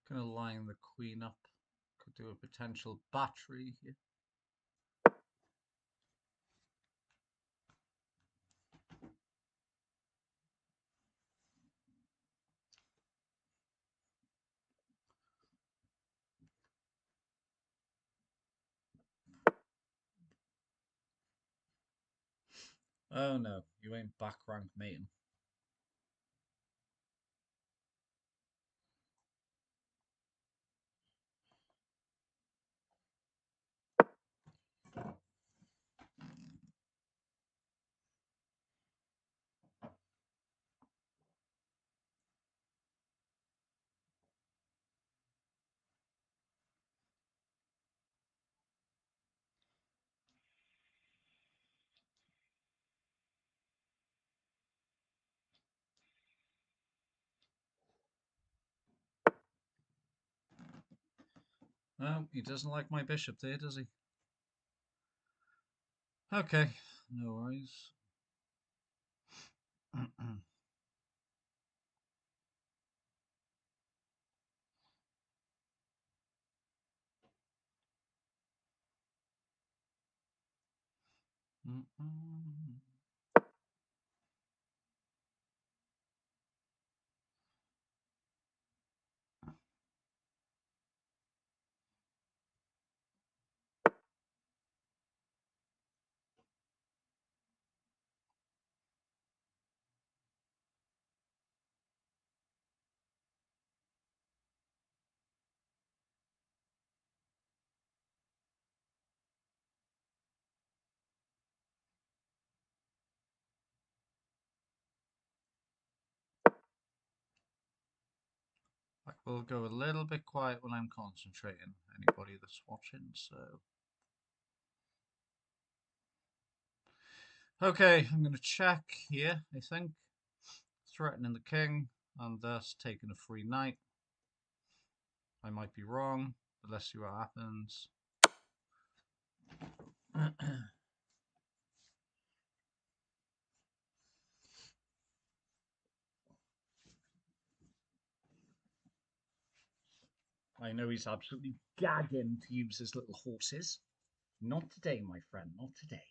Gonna line the queen up. Could do a potential battery here. Oh no, you ain't back rank mating. No, he doesn't like my bishop there, does he? Okay, no worries. I will go a little bit quiet when I'm concentrating. Anybody that's watching, so. Okay, I'm going to check here, I think. Threatening the king, and thus taking a free knight. I might be wrong, but let's see what happens. I know he's absolutely gagging to use his little horses. Not today, my friend, not today.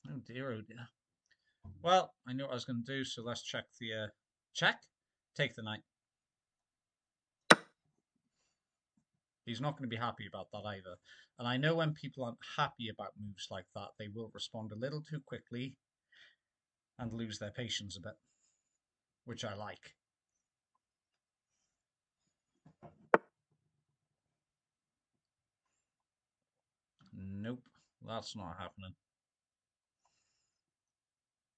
Oh dear, oh dear. Well, I knew what I was going to do, so let's check the check. Take the knight. He's not going to be happy about that either. And I know when people aren't happy about moves like that, they will respond a little too quickly and lose their patience a bit, which I like. Nope, that's not happening.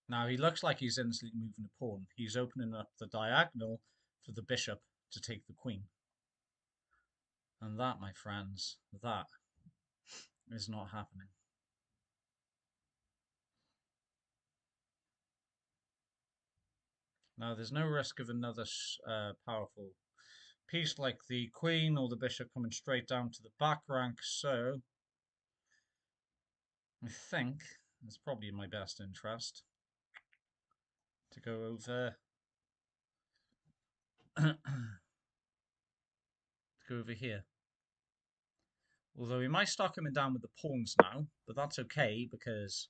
Now, he looks like he's instantly moving a pawn. He's opening up the diagonal for the bishop to take the queen. And that, my friends, that is not happening. Now, there's no risk of another powerful piece like the queen or the bishop coming straight down to the back rank, so I think it's probably in my best interest to go over to go over here. Although he might start coming down with the pawns now, but that's okay because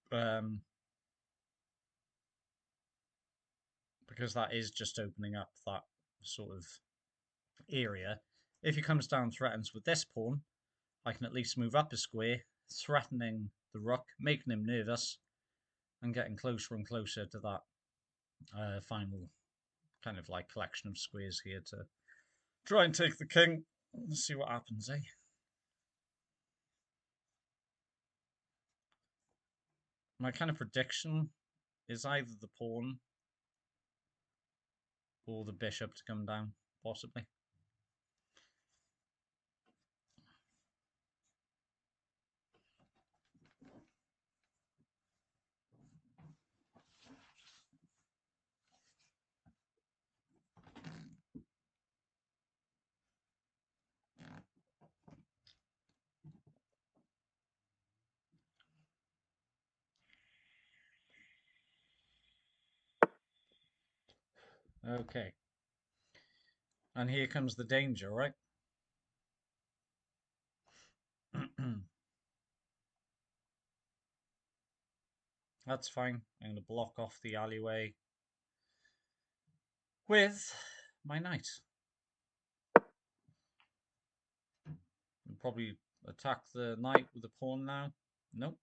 that is just opening up that sort of area. If he comes down threatens with this pawn, I can at least move up a square, threatening the rook, making him nervous, and getting closer and closer to that final kind of like collection of squares here to try and take the king. Let's see what happens, eh? My kind of prediction is either the pawn or the bishop to come down, possibly. Okay. And here comes the danger, right? That's fine. I'm going to block off the alleyway with my knight. I'll probably attack the knight with the pawn now. Nope.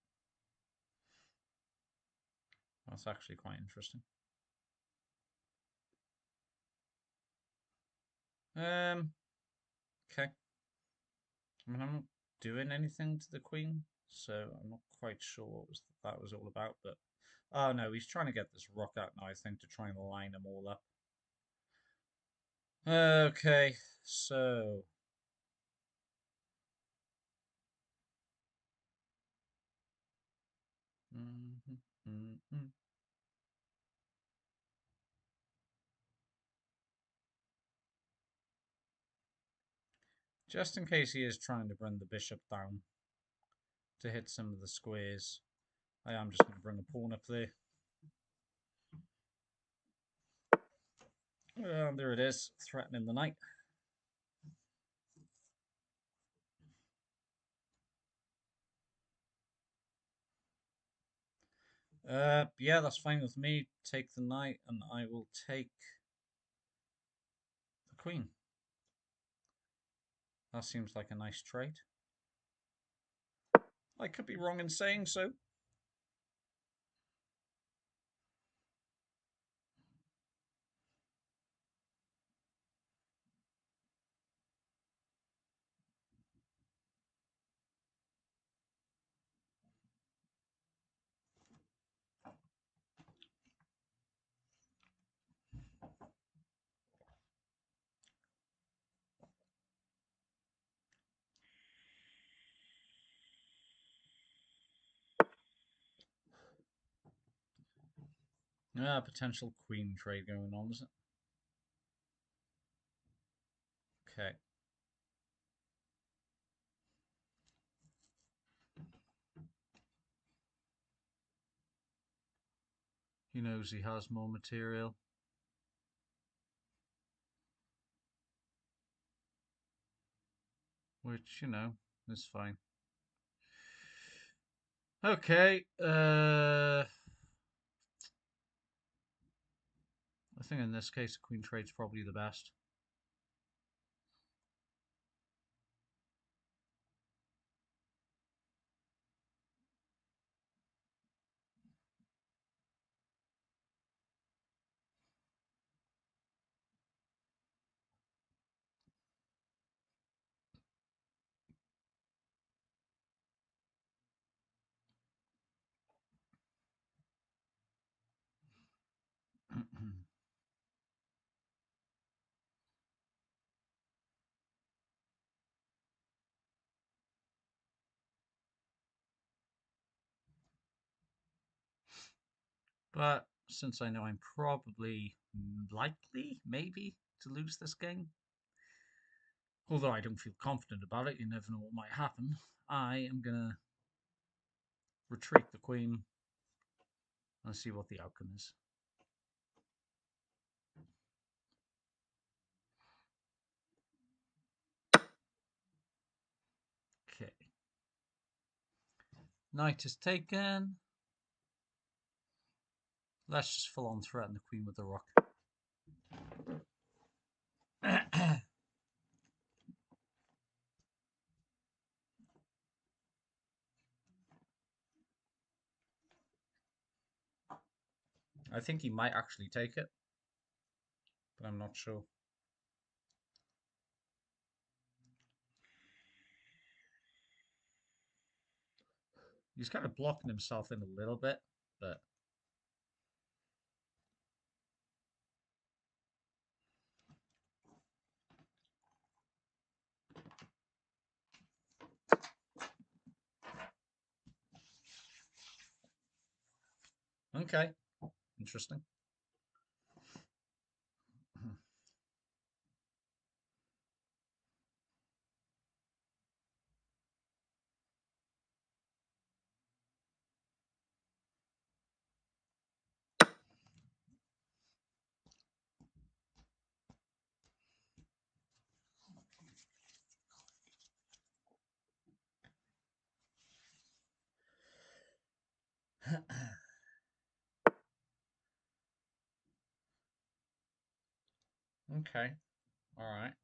That's actually quite interesting. Okay. I mean, I'm not doing anything to the queen, so I'm not quite sure what that was all about. But oh no, he's trying to get this rook out now. I think to try and line them all up. Okay, so just in case he is trying to bring the bishop down to hit some of the squares, I am just going to bring a pawn up there. There it is, threatening the knight. Yeah, that's fine with me. Take the knight, and I will take the queen. That seems like a nice trade. I could be wrong in saying so. Yeah, potential queen trade going on, is it? Okay. He knows he has more material. Which, you know, is fine. Okay. I think in this case, the queen trade's probably the best. But since I know I'm probably likely, maybe, to lose this game, although I don't feel confident about it, you never know what might happen, I am going to retreat the queen and see what the outcome is. Okay. Knight is taken. Let's just full on threaten the queen with the rook. I think he might actually take it, but I'm not sure. He's kind of blocking himself in a little bit, but okay, interesting. Okay, all right.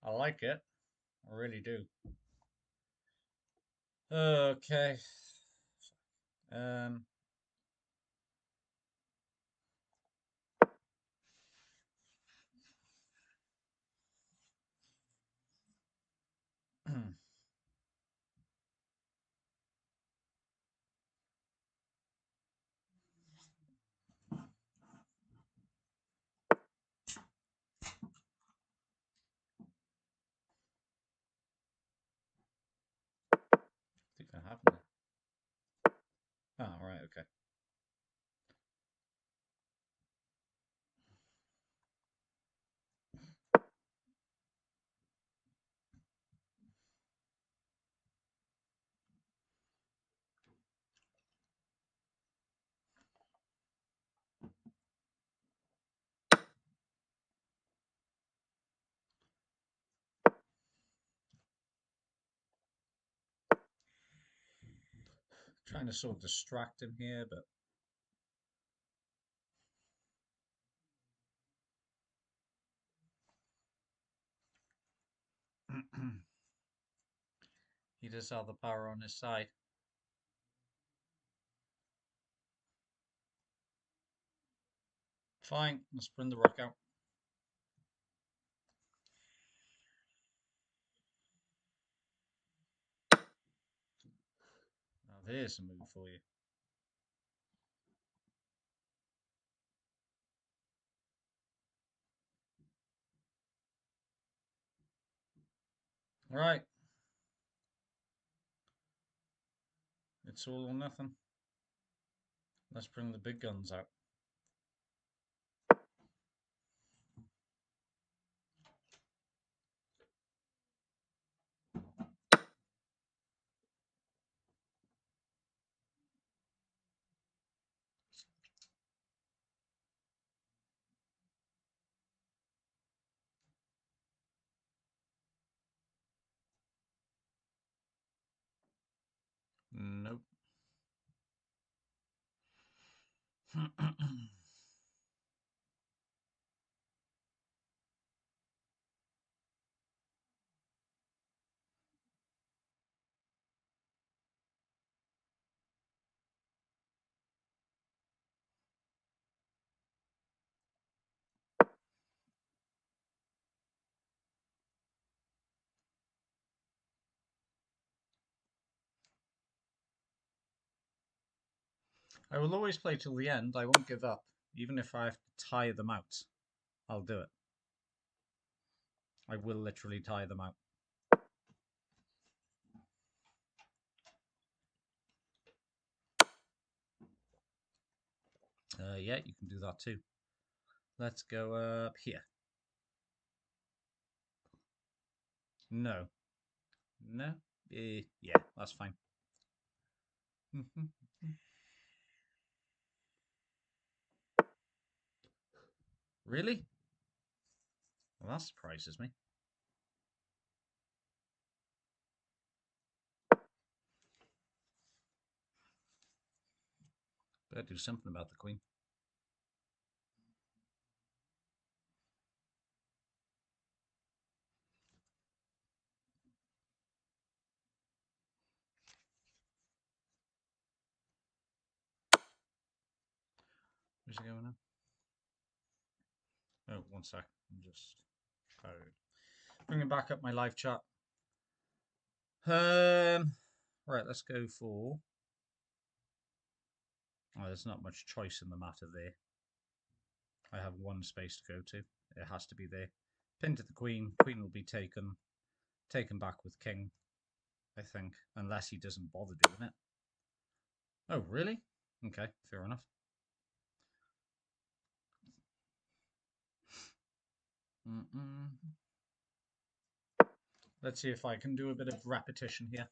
I like it. I really do. Okay. Um. What's gonna happen there? Oh, right. Okay. Trying to sort of distract him here, but he does have the power on his side. Fine. Let's bring the rook out. Now there's a move for you. Right. It's all or nothing. Let's bring the big guns out. Nope. I will always play till the end. I won't give up. Even if I have to tire them out, I'll do it. I will literally tire them out. Yeah, you can do that too. Let's go up here. No. No? Yeah, that's fine. Really? Well, that surprises me. Better do something about the queen. Where's it going now? Oh, one sec. I'm just bringing back up my live chat. Right, let's go for... Oh, there's not much choice in the matter there. I have one space to go to. It has to be there. Pin to the queen. Queen will be taken back with king, I think, unless he doesn't bother doing it. Oh, really? Okay, fair enough. Let's see if I can do a bit of repetition here.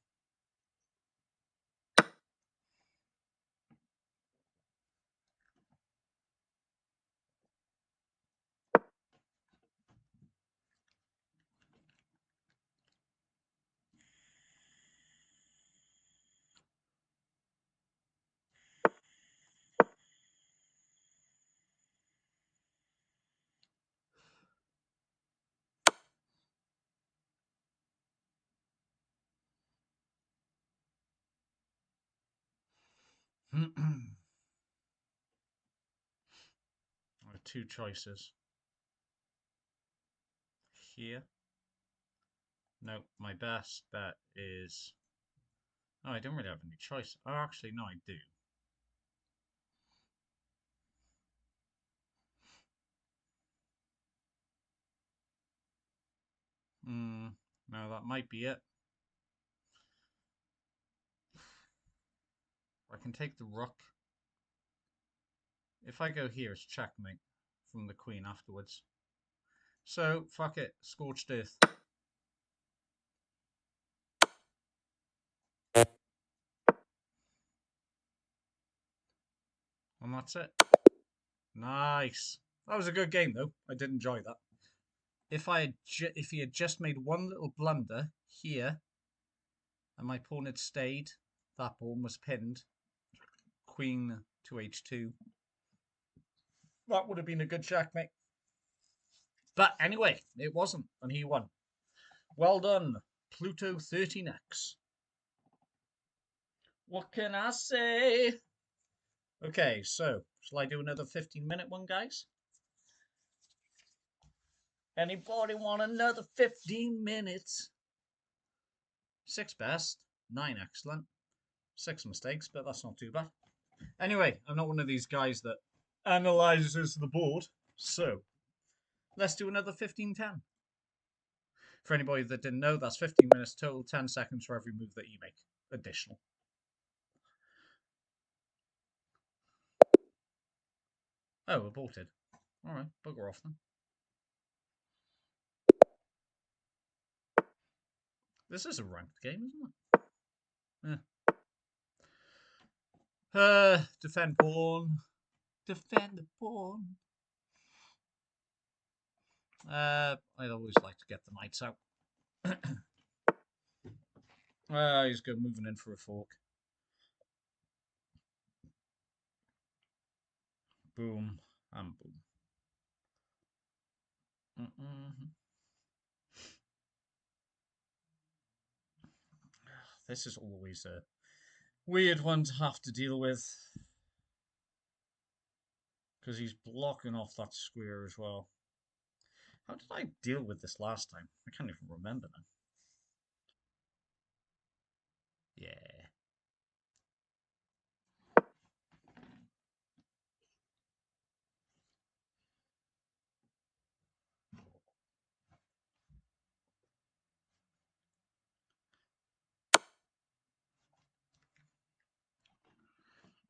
I have two choices. Here. No, my best bet is... Oh, I don't really have any choice. Oh, actually, no, I do. No, that might be it. I can take the rook. If I go here, it's checkmate from the queen afterwards. So, fuck it. Scorched earth. And that's it. Nice. That was a good game, though. I did enjoy that. If he had just made one little blunder here, and my pawn had stayed, that pawn was pinned. Queen to h2. That would have been a good checkmate. But anyway, it wasn't, and he won. Well done, Pluto 13x. What can I say? Okay, so shall I do another 15-minute one, guys? Anybody want another 15 minutes? 6 best, 9 excellent, 6 mistakes, but that's not too bad. Anyway, I'm not one of these guys that analyzes the board, so let's do another 15-10. For anybody that didn't know, that's 15 minutes total, 10 seconds for every move that you make. Additional. Oh, aborted. Alright, bugger off then. This is a ranked game, isn't it? Yeah. Defend pawn. Defend the pawn. I'd always like to get the knights out. He's good moving in for a fork. Boom and boom. This is always a weird one to have to deal with. Because he's blocking off that square as well. How did I deal with this last time? I can't even remember now. Yeah.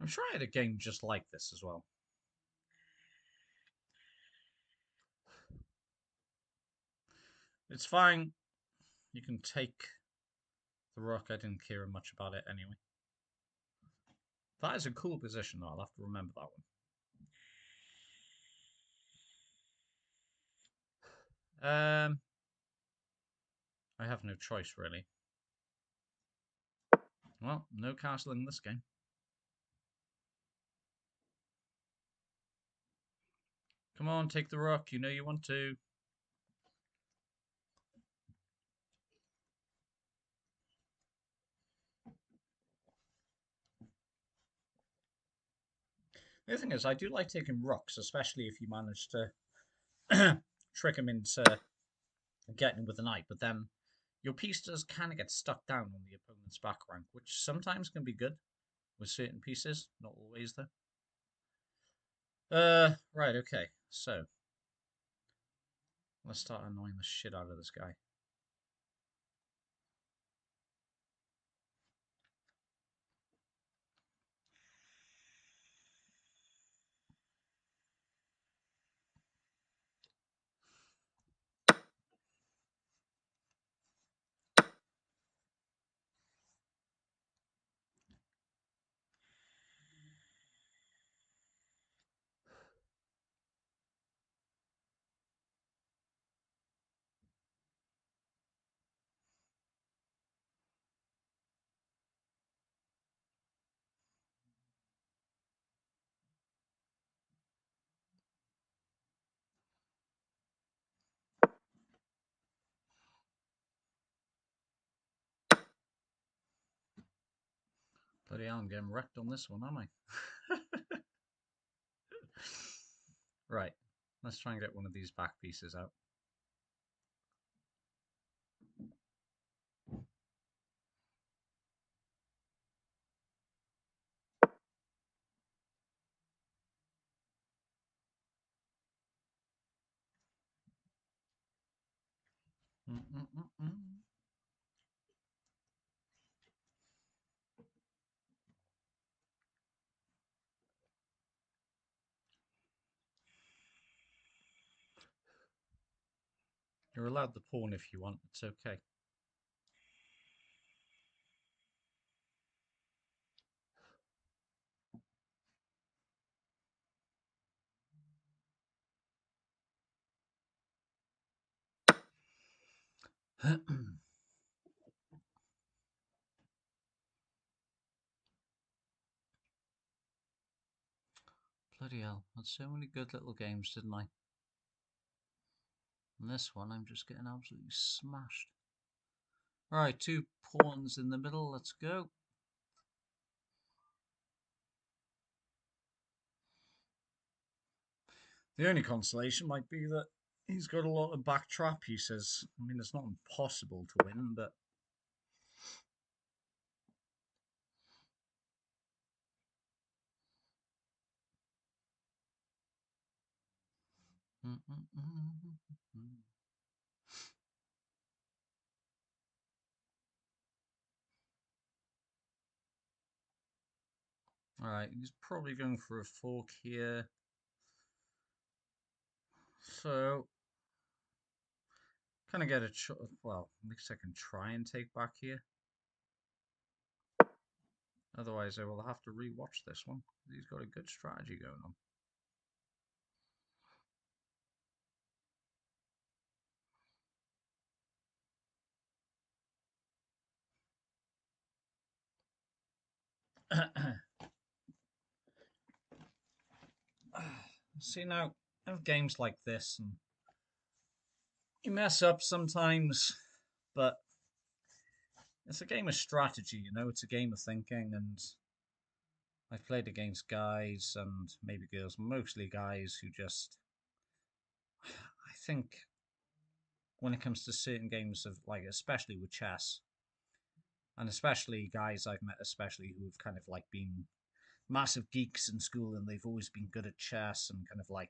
I'm sure I had a game just like this as well. It's fine. You can take the rook. I didn't care much about it anyway. That is a cool position, though. I'll have to remember that one. I have no choice, really. Well, no castling this game. Come on, take the rook. You know you want to. The thing is, I do like taking rooks, especially if you manage to trick him into getting with the knight. But then your piece does kind of get stuck down on the opponent's back rank, which sometimes can be good with certain pieces, not always though. Right, okay. So let's start annoying the shit out of this guy. Bloody hell, I'm getting wrecked on this one, aren't I? Right, let's try and get one of these back pieces out. You're allowed the pawn if you want, it's okay. Bloody hell, had so many good little games, didn't I? And this one, I'm just getting absolutely smashed. Alright, two pawns in the middle, let's go. The only consolation might be that he's got a lot of back trap pieces. I mean, it's not impossible to win, but... Alright, he's probably going for a fork here. So, kind of get a... well, at least I can try and take back here. Otherwise, I will have to re-watch this one. He's got a good strategy going on. See, now, I have games like this, and you mess up sometimes, but it's a game of strategy, you know, it's a game of thinking, and I've played against guys and maybe girls, mostly guys who just, I think, when it comes to certain games of, like, especially with chess, and especially guys I've met, especially who have kind of like been massive geeks in school and they've always been good at chess and kind of like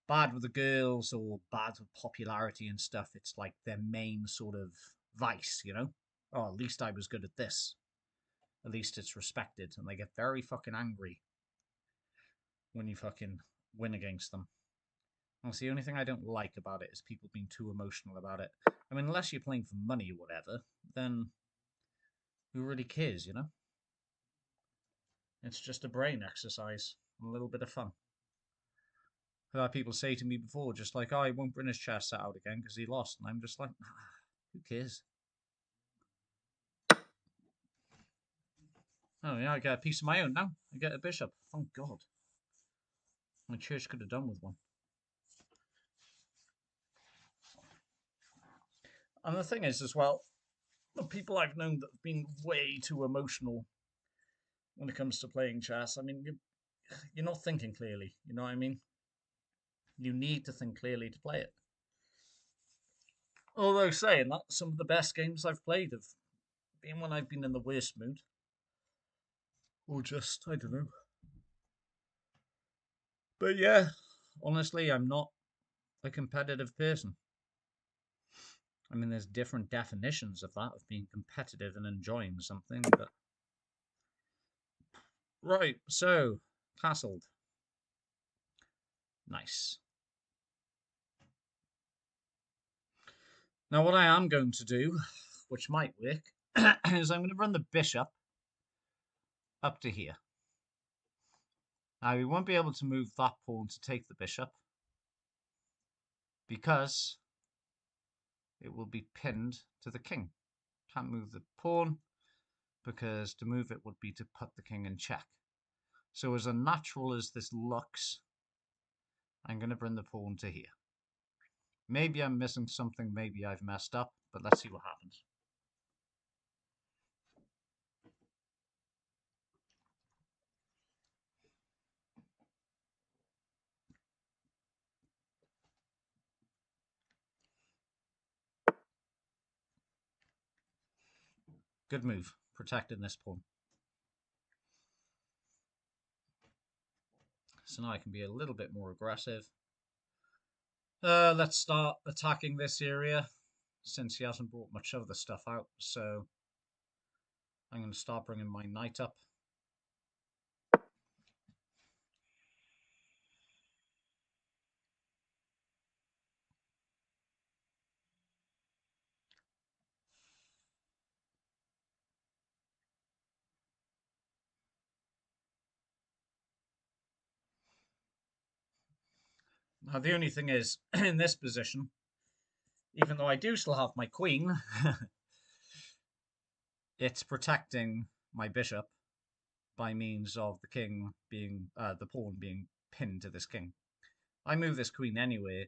bad with the girls or bad with popularity and stuff. It's like their main sort of vice, you know? Oh, at least I was good at this. At least it's respected. And they get very fucking angry when you fucking win against them. That's the only thing I don't like about it is people being too emotional about it. I mean, unless you're playing for money or whatever, then who really cares, you know? It's just a brain exercise, a little bit of fun. I've had people say to me before, just like, oh, he won't bring his chest out again because he lost. And I'm just like, who cares? Oh, yeah, I get a piece of my own now. I get a bishop. Thank God. My church could have done with one. And the thing is, as well, the people I've known that have been way too emotional when it comes to playing chess, I mean, you're not thinking clearly. You know what I mean? You need to think clearly to play it. Although saying that, some of the best games I've played have been when I've been in the worst mood. Or just, I don't know. But yeah, honestly, I'm not a competitive person. I mean, there's different definitions of that, of being competitive and enjoying something, but. Right, so, castled. Nice. Now, what I am going to do, which might work, is I'm going to run the bishop up to here. Now, we won't be able to move that pawn to take the bishop because it will be pinned to the king. Can't move the pawn because to move it would be to put the king in check. So as unnatural as this looks, I'm going to bring the pawn to here. Maybe I'm missing something, maybe I've messed up, but let's see what happens. Good move, protecting this pawn. So now I can be a little bit more aggressive. Let's start attacking this area since he hasn't brought much of the stuff out. So I'm going to start bringing my knight up. Now the only thing is, in this position, even though I do still have my queen, it's protecting my bishop by means of the king being, the pawn being pinned to this king. I move this queen anywhere,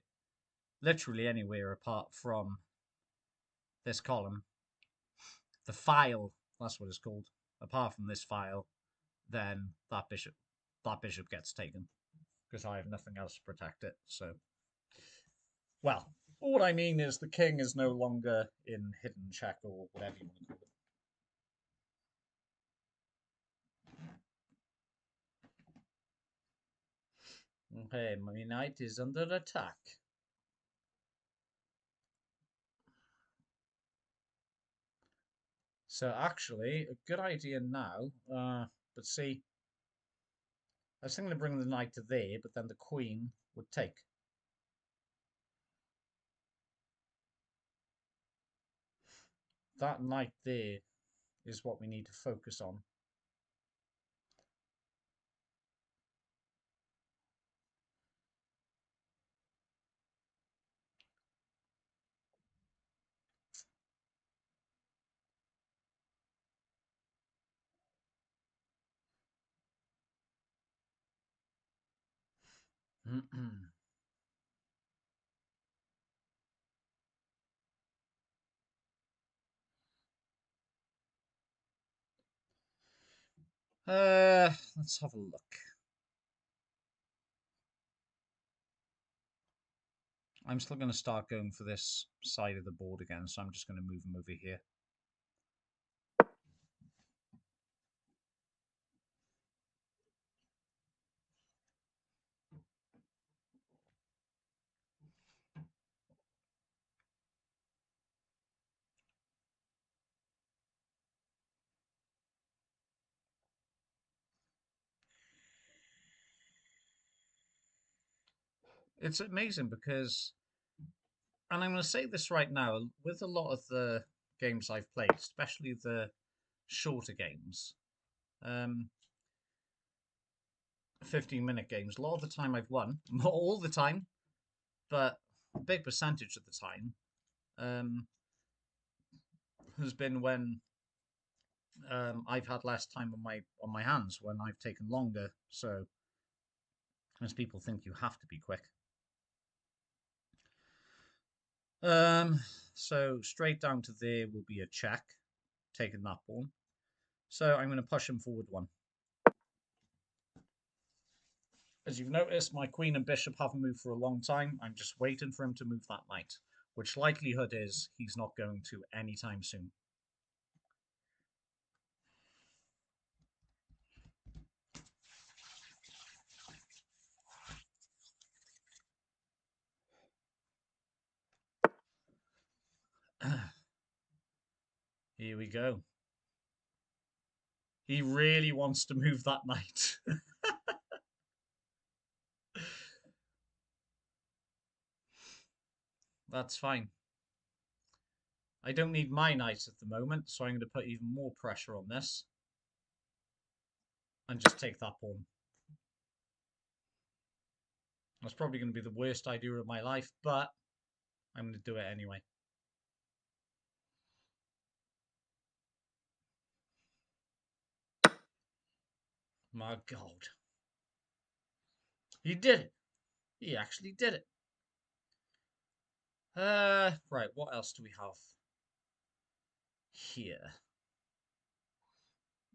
literally anywhere apart from this column. The file, that's what it's called. Apart from this file, then that bishop gets taken because I have nothing else to protect it. So, well, what I mean is the king is no longer in hidden check or whatever you want to call it. Okay, my knight is under attack. So actually, a good idea now, but see, I was thinking of bringing the knight to there, but then the queen would take. That knight there is what we need to focus on. Let's have a look. I'm still going to start going for this side of the board again, so I'm just going to move him over here. It's amazing because, and I'm going to say this right now, with a lot of the games I've played, especially the shorter games, 15-minute games, a lot of the time I've won, not all the time, but a big percentage of the time, has been when I've had less time on my hands, when I've taken longer. So, as people think you have to be quick. So straight down to there will be a check, taking that pawn. So I'm going to push him forward one. As you've noticed, my queen and bishop haven't moved for a long time. I'm just waiting for him to move that knight, which likelihood is he's not going to anytime soon. Here we go. He really wants to move that knight. That's fine. I don't need my knight at the moment, so I'm going to put even more pressure on this. And just take that pawn. That's probably going to be the worst idea of my life, but I'm going to do it anyway. My God. He did it. He actually did it. Right, what else do we have here?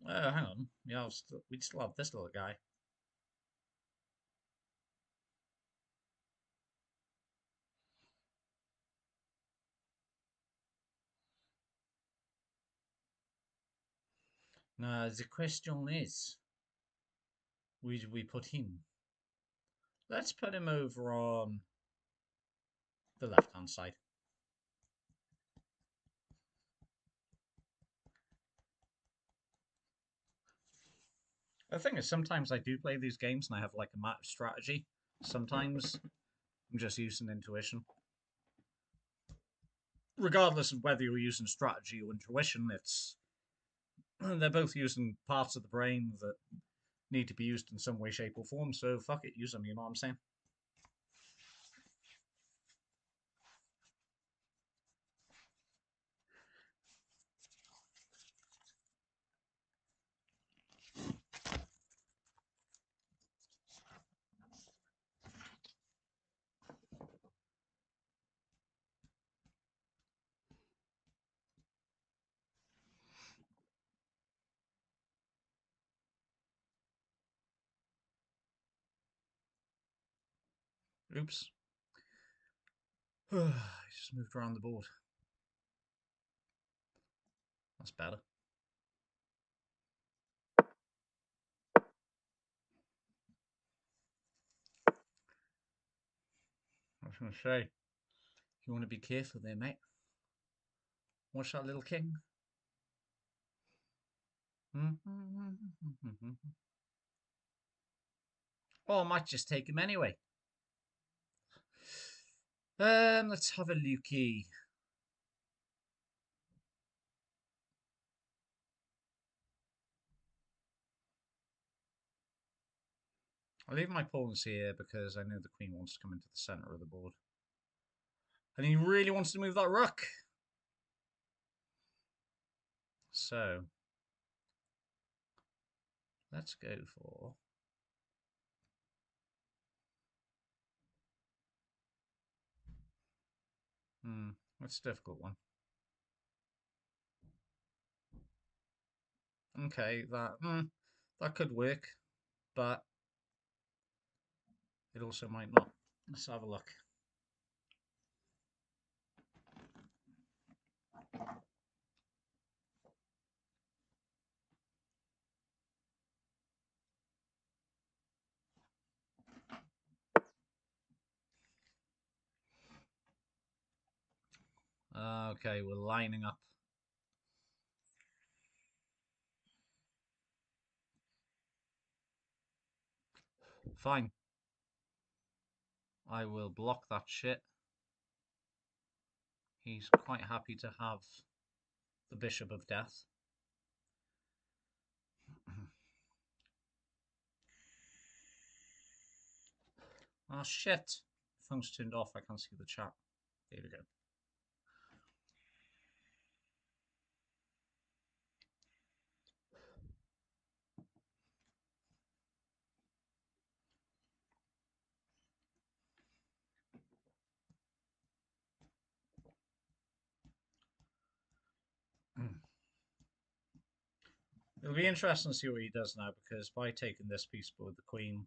Hang on. Yeah, we'd still have this little guy. Now, the question is, where do we put him? Let's put him over on the left-hand side. The thing is, sometimes I do play these games and I have like a map strategy. Sometimes I'm just using intuition. Regardless of whether you're using strategy or intuition, they're both using parts of the brain that need to be used in some way, shape, or form. So fuck it, use them. You know what I'm saying? Oops. I just moved around the board. That's better. I was going to say, you want to be careful there, mate. Watch that little king. Oh, I might just take him anyway. Let's have a looky. I'll leave my pawns here because I know the queen wants to come into the centre of the board. And he really wants to move that rook. So, let's go for That's a difficult one. Okay, that could work, but it also might not. Let's have a look. Okay, we're lining up. Fine. I will block that shit. He's quite happy to have the Bishop of Death. Oh shit! Phone's turned off. I can't see the chat. There we go. It'll be interesting to see what he does now, because by taking this piece with the queen,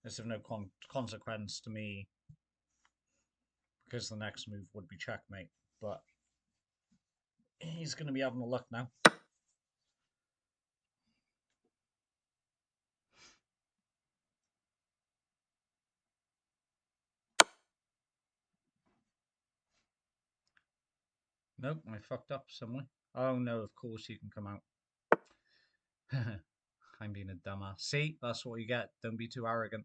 it's of no consequence to me, because the next move would be checkmate. But he's going to be having a look now. Nope, I fucked up somewhere. Oh no, of course you can come out. I'm being a dumbass. See, that's what you get. Don't be too arrogant.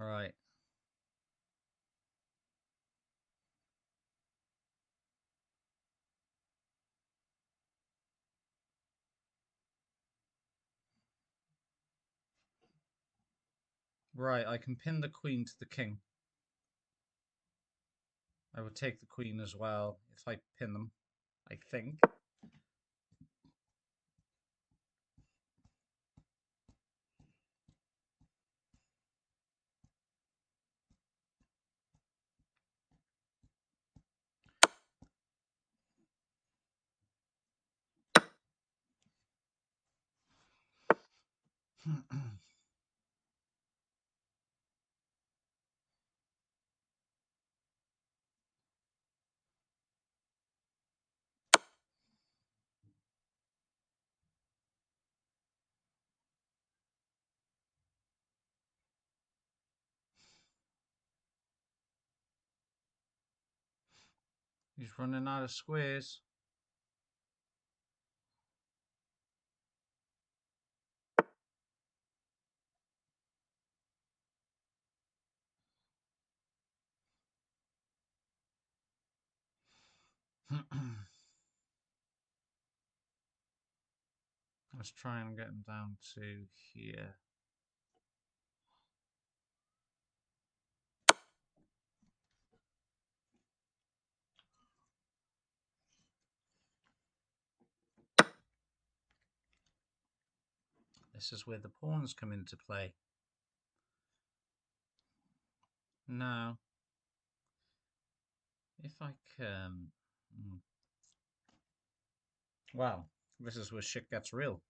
Alright. Right, I can pin the queen to the king. I would take the queen as well if I pin them, I think. He's running out of squares. Let's try and get him down to here. This is where the pawns come into play. Now, if I can... Well, this is where shit gets real.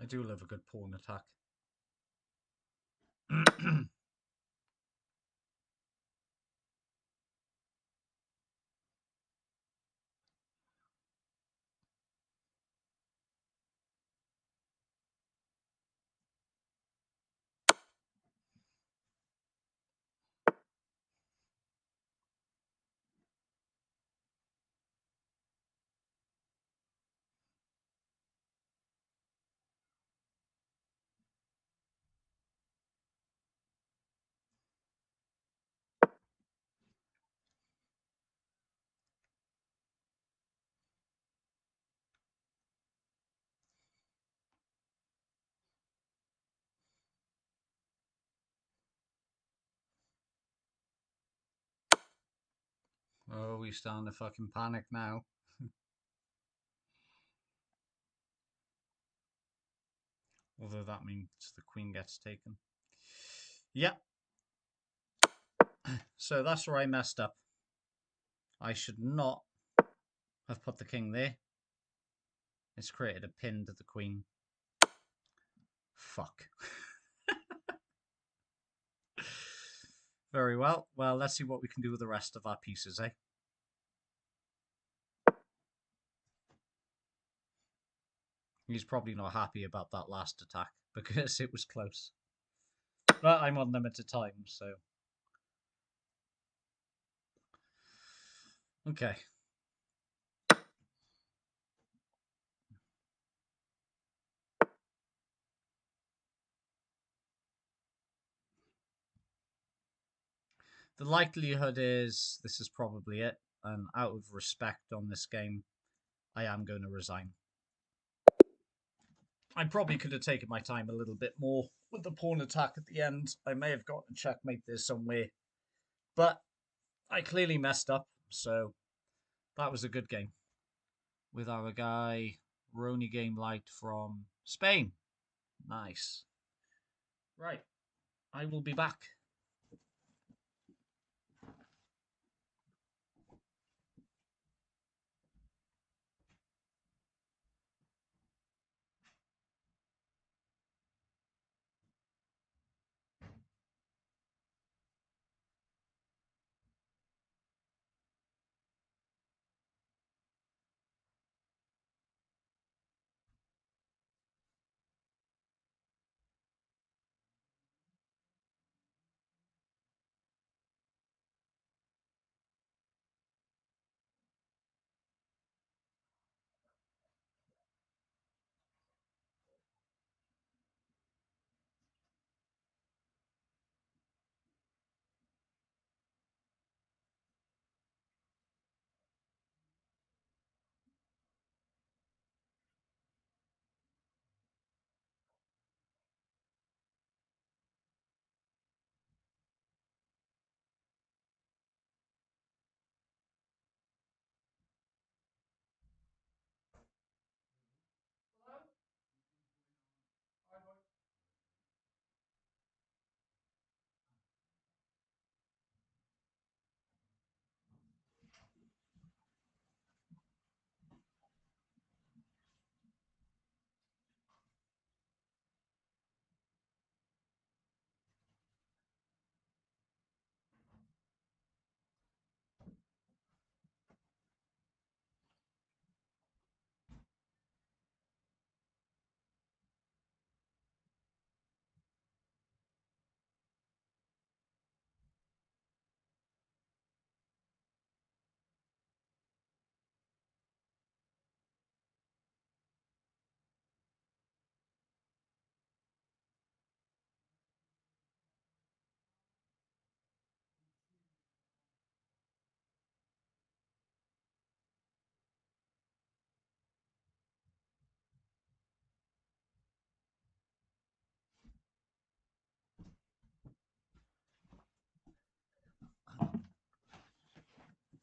I do love a good pawn attack. Oh, we starting to fucking panic now. Although that means the queen gets taken. Yeah. So that's where I messed up. I should not have put the king there. It's created a pin to the queen. Fuck. Very well. Well, let's see what we can do with the rest of our pieces, eh? He's probably not happy about that last attack because it was close. But I'm on limited time, so... Okay. The likelihood is this is probably it, and out of respect on this game, I am going to resign. I probably could have taken my time a little bit more with the pawn attack at the end. I may have gotten a checkmate there somewhere, but I clearly messed up, so that was a good game. With our guy, Rony Game Light from Spain. Nice. Right, I will be back.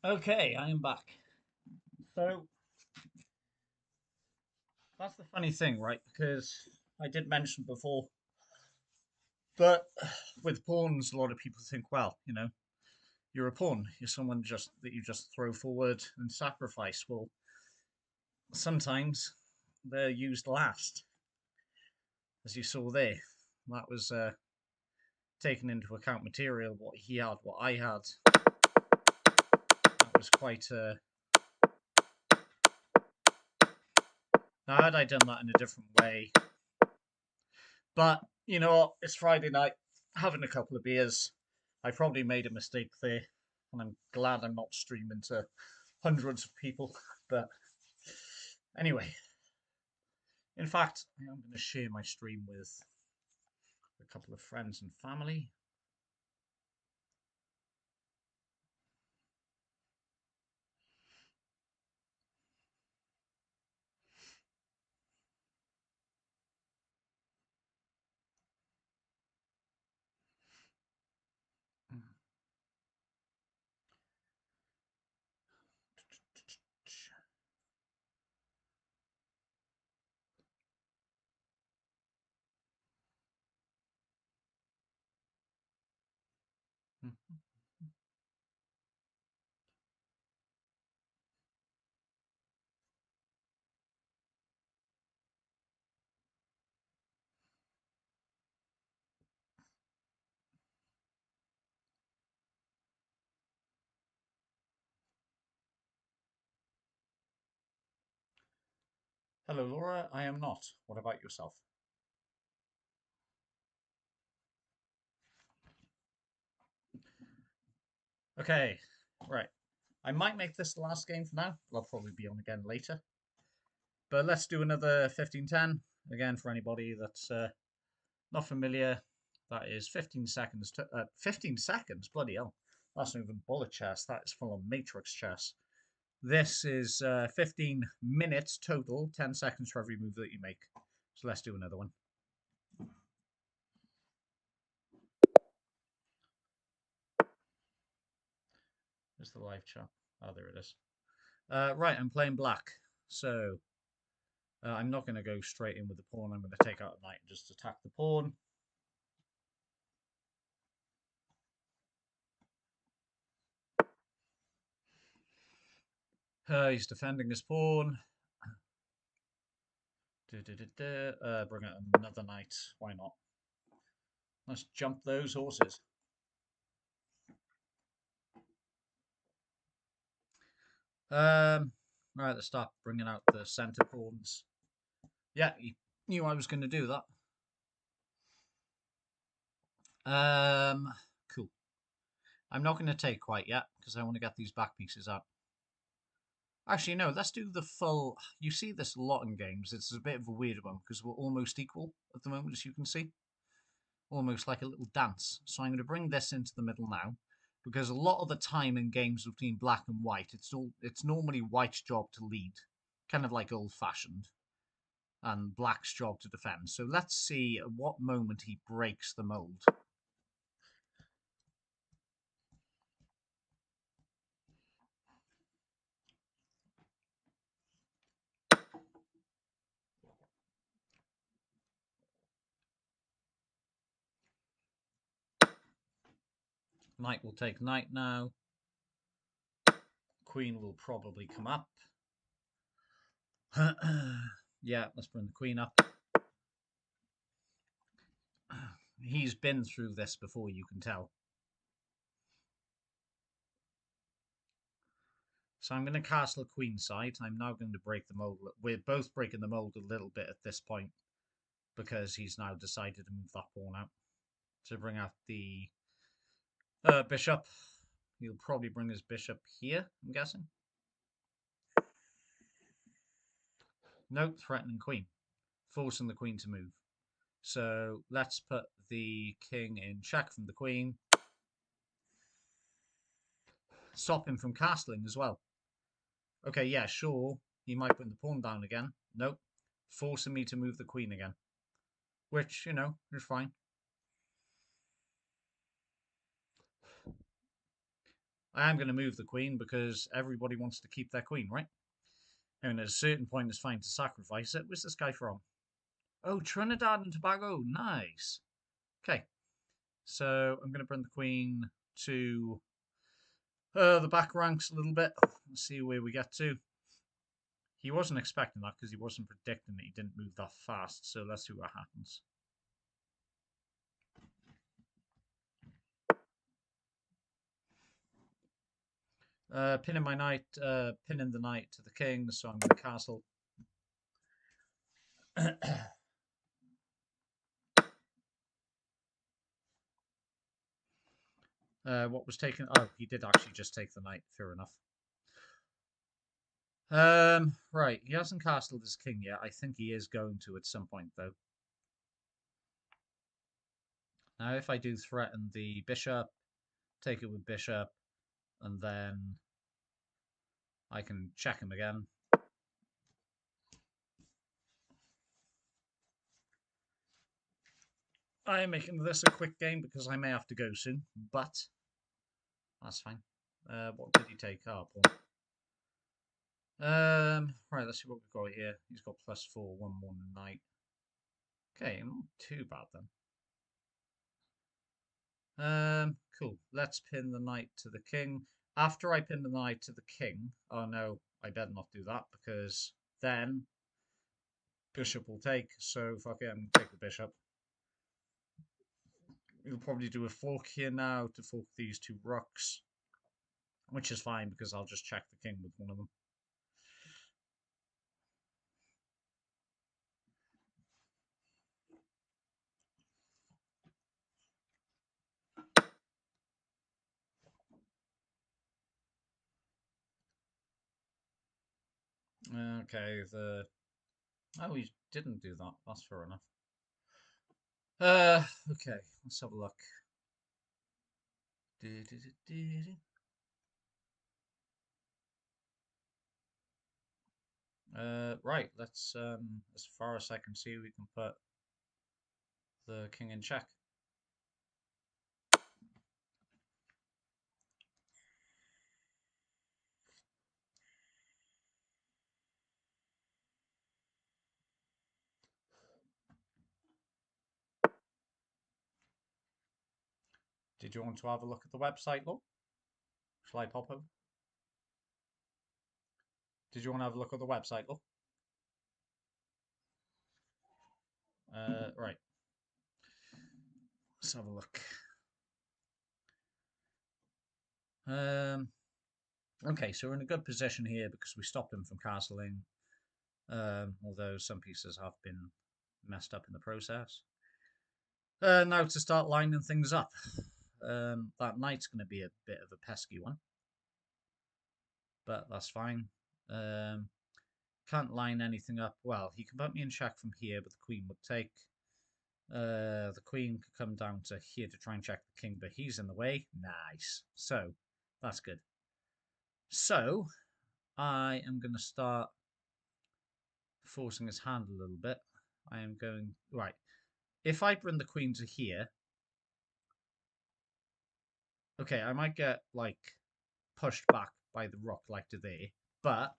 Okay, I am back. So, that's the funny thing, right? Because I did mention before that with pawns, a lot of people think, well, you're a pawn. You're someone just that you just throw forward and sacrifice. Well, sometimes they're used last, as you saw there. That was taken into account material, what he had, what I had. That was quite... Now, had I done that in a different way... But, you know what? It's Friday night, having a couple of beers. I probably made a mistake there, and I'm glad I'm not streaming to hundreds of people. But anyway, in fact, I'm going to share my stream with a couple of friends and family. Hello, Laura. I am not. What about yourself? Okay, right. I might make this the last game for now. I'll probably be on again later. But let's do another 15-10. Again, for anybody that's not familiar, that is 15 seconds. 15 seconds? Bloody hell. That's not even bullet chess. That is full of matrix chess. This is 15 minutes total, 10 seconds for every move that you make. So let's do another one. Where's the live chat? Oh, there it is. Right, I'm playing black. So I'm not going to go straight in with the pawn. I'm going to take out a knight and just attack the pawn. He's defending his pawn. Bring out another knight. Why not? Let's jump those horses. Right, let's start bringing out the center pawns. Yeah, you knew I was going to do that. Cool. I'm not going to take quite yet because I want to get these back pieces out. Actually, no, let's do the full. You see this a lot in games. It's a bit of a weird one because we're almost equal at the moment, as you can see. Almost like a little dance. So I'm going to bring this into the middle now because a lot of the time in games between black and white, it's normally white's job to lead, kind of like old-fashioned, and black's job to defend. So let's see at what moment he breaks the mold. Knight will take knight now. Queen will probably come up. Yeah, let's bring the queen up. He's been through this before, you can tell. So I'm going to castle queenside. I'm now going to break the mold. We're both breaking the mold a little bit at this point because he's now decided to move that pawn out to bring out the bishop. He'll probably bring his bishop here, I'm guessing. Nope, threatening queen, forcing the queen to move. So let's put the king in check from the queen. Stop him from castling as well. Okay, yeah, sure. He might bring the pawn down again. Nope. Forcing me to move the queen again. Which, you know, is fine. I am going to move the queen because everybody wants to keep their queen, right? And at a certain point, it's fine to sacrifice it. Where's this guy from? Oh, Trinidad and Tobago. Nice. Okay. So I'm going to bring the queen to the back ranks a little bit. Let's see where we get to. He wasn't expecting that because he wasn't predicting that he didn't move that fast. So let's see what happens. Pinning my knight, pinning the knight to the king, so I'm going to castle. What was taken? Oh, he did actually just take the knight. Fair enough. Right, he hasn't castled his king yet. I think he is going to at some point, though. Now, if I do threaten the bishop, take it with bishop, and then I can check him again. I am making this a quick game because I may have to go soon, but that's fine. What did he take? Oh, pawn. Right, let's see what we've got here. He's got +4, 1 knight. Okay, not too bad then. Cool. Let's pin the knight to the king. After I pin the knight to the king, oh no, I better not do that because then bishop will take. So fuck it, I'm gonna take the bishop. We'll probably do a fork here now to fork these two rooks, which is fine because I'll just check the king with one of them. Okay, oh, he didn't do that. That's fair enough. Okay, let's have a look. Right, let's as far as I can see, we can put the king in check. Did you want to have a look at the website, look? Shall I pop over? Did you want to have a look at the website, look? Right. Let's have a look. Okay, so we're in a good position here because we stopped him from castling. Although some pieces have been messed up in the process. Now to start lining things up. That knight's going to be a bit of a pesky one, but that's fine. Can't line anything up. Well, he can put me in check from here, but the queen would take. The queen could come down to here to try and check the king, but he's in the way. Nice. So, that's good. So, I am going to start forcing his hand a little bit. I am going... Right. If I bring the queen to here... Okay, I might get, like, pushed back by the rook, like to there. But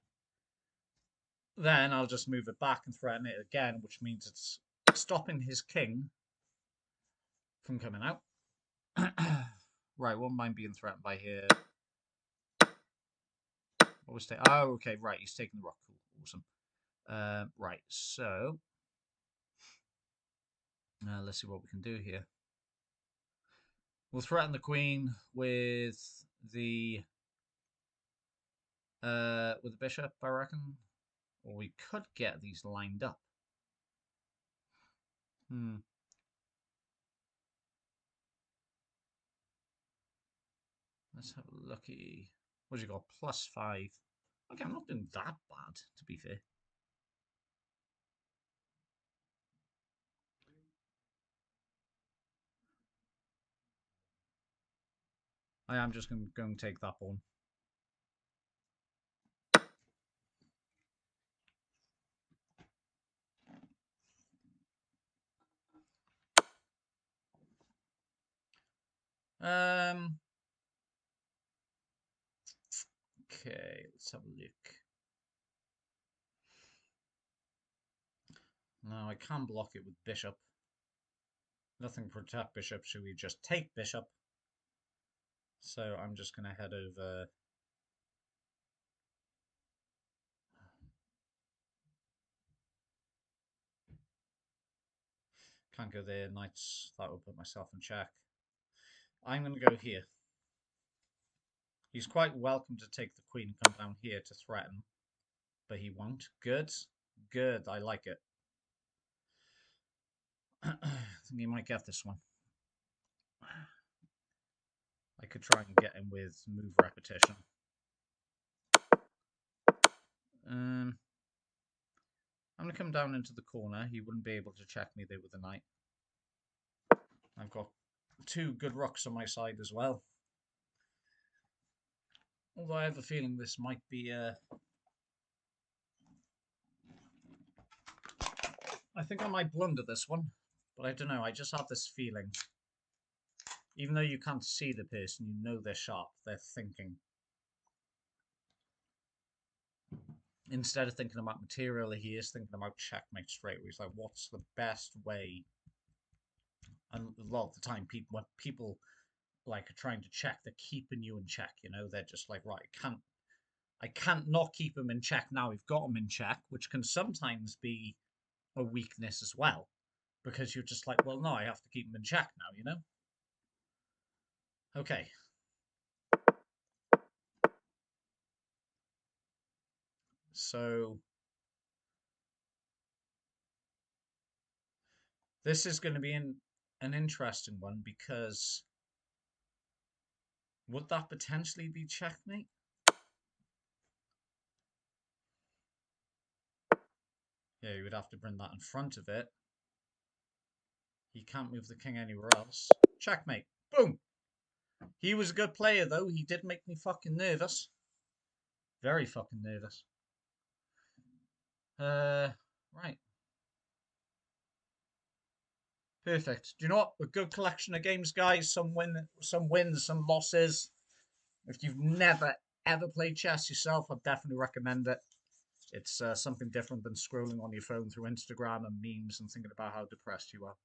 then I'll just move it back and threaten it again, which means it's stopping his king from coming out. Right, won't mind being threatened by here. What was oh, okay, right, he's taking the rock. Cool, awesome. Right, so let's see what we can do here. We'll threaten the queen with the bishop, I reckon. Or we could get these lined up. Let's have a looky. What's he got? +5. Okay, I'm not doing that bad, to be fair. I am just going to go and take that pawn. Okay, let's have a look. Now I can block it with bishop. Nothing protect bishop, so we just take bishop. So I'm just going to head over. Can't go there, knights. That will put myself in check. I'm going to go here. He's quite welcome to take the queen and come down here to threaten, but he won't. Good. Good, I like it. I think he might get this one. I could try and get him with move repetition. I'm going to come down into the corner. He wouldn't be able to check me there with a knight. I've got 2 good rocks on my side as well. Although I have a feeling this might be I think I might blunder this one, but I don't know. I just have this feeling. Even though you can't see the person, you know they're sharp. They're thinking. Instead of thinking about material, he is thinking about checkmate straight away. He's like, what's the best way? And a lot of the time, people like are trying to check, they're keeping you in check. You know, they're just like, right, I can't not keep them in check now. We've got them in check, which can sometimes be a weakness as well, because you're just like, well, no, I have to keep them in check now. You know. Okay. So this is going to be an interesting one because would that potentially be checkmate? Yeah, you would have to bring that in front of it. He can't move the king anywhere else. Checkmate. Boom. He was a good player, though. He did make me fucking nervous. Very fucking nervous. Right. Perfect. Do you know what? A good collection of games, guys. Some wins, some losses. If you've never ever played chess yourself, I'd definitely recommend it. It's something different than scrolling on your phone through Instagram and memes and thinking about how depressed you are.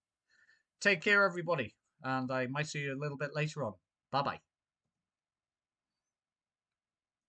Take care, everybody, and I might see you a little bit later on. Bye bye.